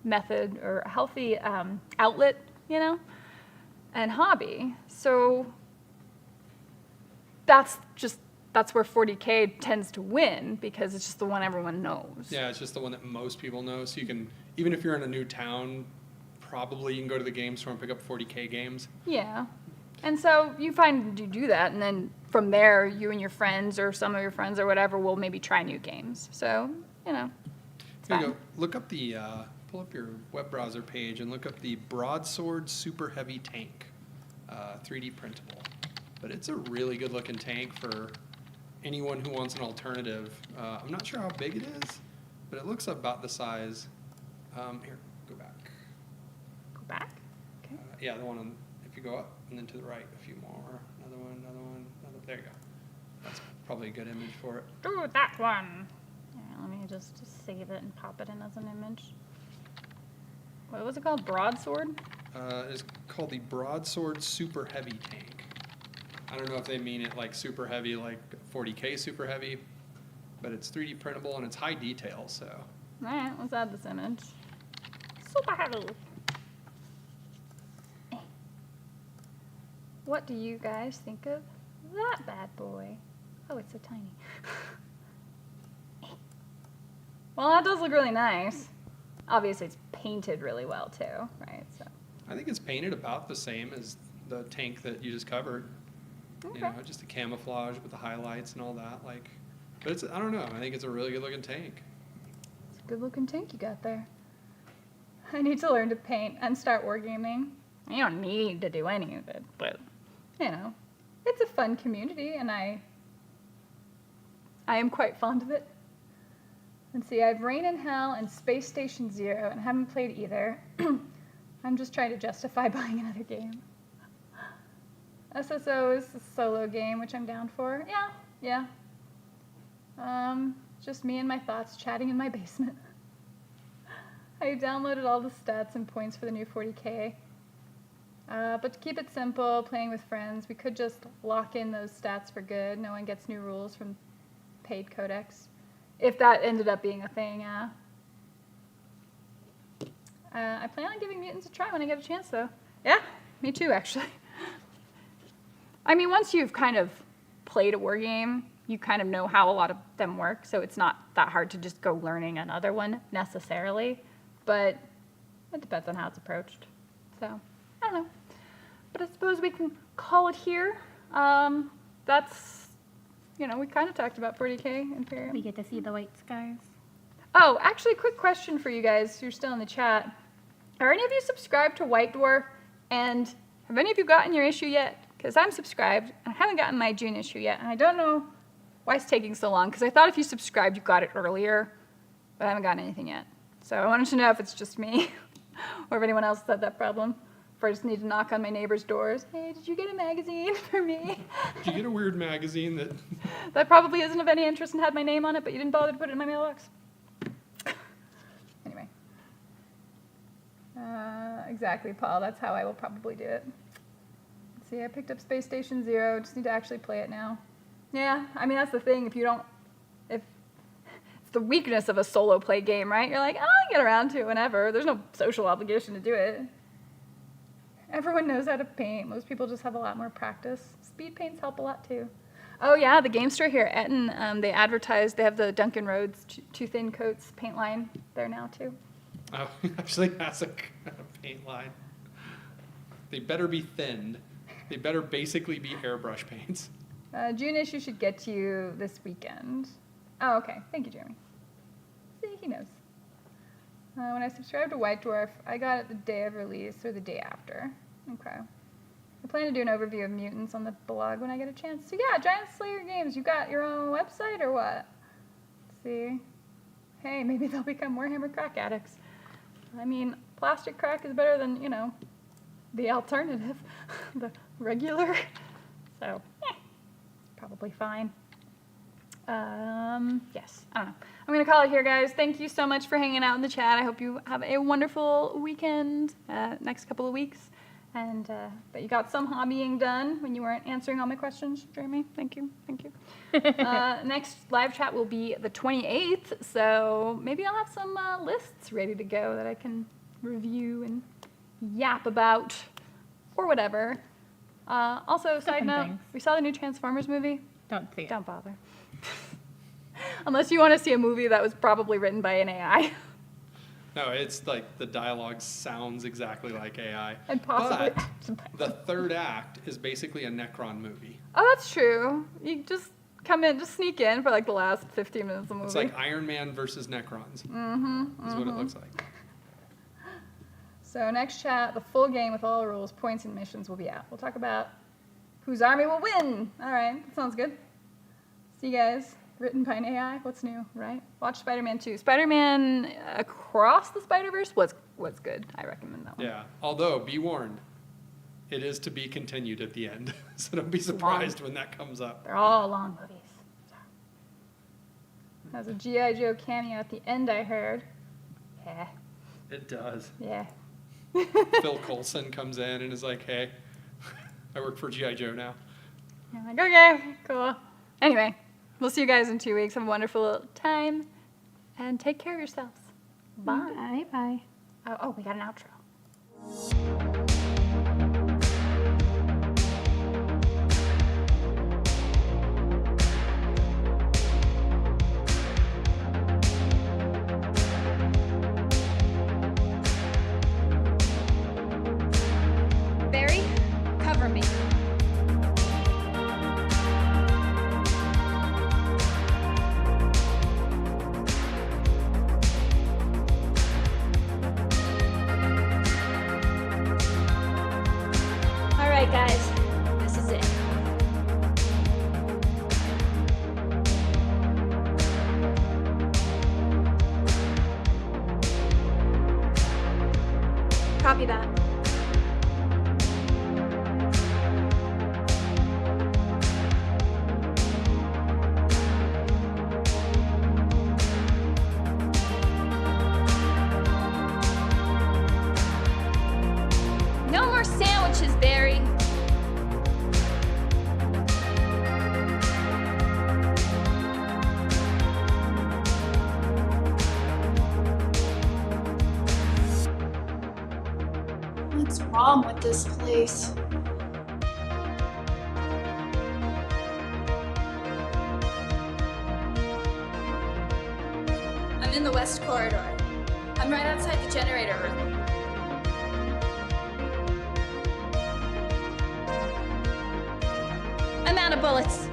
method, or a healthy outlet, and hobby. So that's where 40K tends to win, because it's just the one everyone knows. Yeah, it's just the one that most people know. So you can, even if you're in a new town, probably you can go to the game store and pick up 40K games. Yeah. And so you do that, and then from there, you and your friends or some of your friends or whatever will maybe try new games. So, it's Here fine. you go. Look up pull up your web browser page and look up the Broadsword Super Heavy Tank, 3D printable. But it's a really good looking tank for anyone who wants an alternative. I'm not sure how big it is, but it looks about the size. Here, go back. Go back? Okay. Yeah, the one on, if you go up and then to the right a few more. Another one, there you go. That's probably a good image for it. Ooh, that one. Yeah, let me just save it and pop it in as an image. What was it called? Broadsword? It's called the Broadsword Super Heavy Tank. I don't know if they mean it like super heavy, like 40K super heavy, but it's 3D printable and it's high detail, so. All right, let's add this image. Super heavy. What do you guys think of that bad boy? Oh, it's so tiny. Well, that does look really nice. Obviously, it's painted really well, too, right? So. I think it's painted about the same as the tank that you just covered. Okay. Just the camouflage with the highlights and all that. But it's, I don't know, I think it's a really good looking tank. It's a good looking tank you got there. I need to learn to paint and start wargaming. You don't need to do any of it, but, it's a fun community, and I am quite fond of it. Let's see, I have Reign in Hell and Space Station Zero, and haven't played either. I'm just trying to justify buying another game. SSO is a solo game, which I'm down for. Yeah. Just me and my thoughts chatting in my basement. I downloaded all the stats and points for the new 40K. But to keep it simple, playing with friends, we could just lock in those stats for good. No one gets new rules from paid codex. If that ended up being a thing, yeah. I plan on giving mutants a try when I get a chance, though. Yeah, me too, actually. I mean, once you've kind of played a war game, you kind of know how a lot of them work, so it's not that hard to just go learning another one necessarily, but it depends on how it's approached. So, I don't know. But I suppose we can call it here. That's, we kind of talked about 40K Imperium. We get to see the white skies. Oh, actually, quick question for you guys who are still in the chat. Are any of you subscribed to White Dwarf? And have any of you gotten your issue yet? Because I'm subscribed, and I haven't gotten my June issue yet, and I don't know why it's taking so long, because I thought if you subscribed, you got it earlier, but I haven't gotten anything yet. So I wanted to know if it's just me, or if anyone else had that problem, if I just need to knock on my neighbor's doors. Hey, did you get a magazine for me? Did you get a weird magazine that... That probably isn't of any interest and had my name on it, but you didn't bother to put it in my mailbox. Anyway. Exactly, Paul. That's how I will probably do it. Let's see, I picked up Space Station Zero. Just need to actually play it now. Yeah, I mean, that's the thing. If it's the weakness of a solo play game, right? You're like, I'll get around to it whenever. There's no social obligation to do it. Everyone knows how to paint. Most people just have a lot more practice. Speed paints help a lot, too. Oh yeah, the game store here at Eton, they advertise, they have the Duncan Rhodes Too Thin Coats paint line there now too. Oh, actually has a paint line. They better be thinned. They better basically be airbrush paints. June issue should get to you this weekend. Oh, okay. Thank you, Jeremy. See, he knows. When I subscribed to White Dwarf, I got it the day of release or the day after. Okay. I plan to do an overview of mutants on the blog when I get a chance. So yeah, Giant Slayer Games, you got your own website or what? Let's see. Hey, maybe they'll become Warhammer crack addicts. I mean, plastic crack is better than, you know, the alternative, the regular. So, probably fine. Yes, I don't know. I'm going to call it here, guys. Thank you so much for hanging out in the chat. I hope you have a wonderful weekend, next couple of weeks, and that you got some hobbying done when you weren't answering all my questions, Jeremy. Thank you. Thank you. Next live chat will be the 28th, so maybe I'll have some lists ready to go that I can review and yap about or whatever. Also, side note, we saw the new Transformers movie. Don't see it. Don't bother. Unless you want to see a movie that was probably written by an AI. No, it's like the dialogue sounds exactly like AI. And possibly. But the third act is basically a Necron movie. Oh, that's true. You just come in, just sneak in for like the last 15 minutes of the movie. It's like Iron Man versus Necrons. Is what it looks like. So next chat, the full game with all the rules, points, and missions will be out. We'll talk about whose army will win. All right, that sounds good. See you guys. Written by an AI. What's new, right? Watch Spider-Man 2. Spider-Man Across the Spider-Verse was good. I recommend that one. Yeah, although, be warned, it is to be continued at the end. So don't be surprised when that comes up. They're all long movies. Has a G.I. Joe cameo at the end, I heard. Yeah. It does. Yeah. Phil Coulson comes in and is like, hey, I work for G.I. Joe now. I'm like, okay, cool. Anyway, we'll see you guys in 2 weeks. Have a wonderful time. And take care of yourselves. Bye. Bye. Oh, we got an outro. Barry, cover me. All right, guys, this is it. Copy that. No more sandwiches, Barry. What's wrong with this place? I'm in the west corridor. I'm right outside the generator room. I'm out of bullets.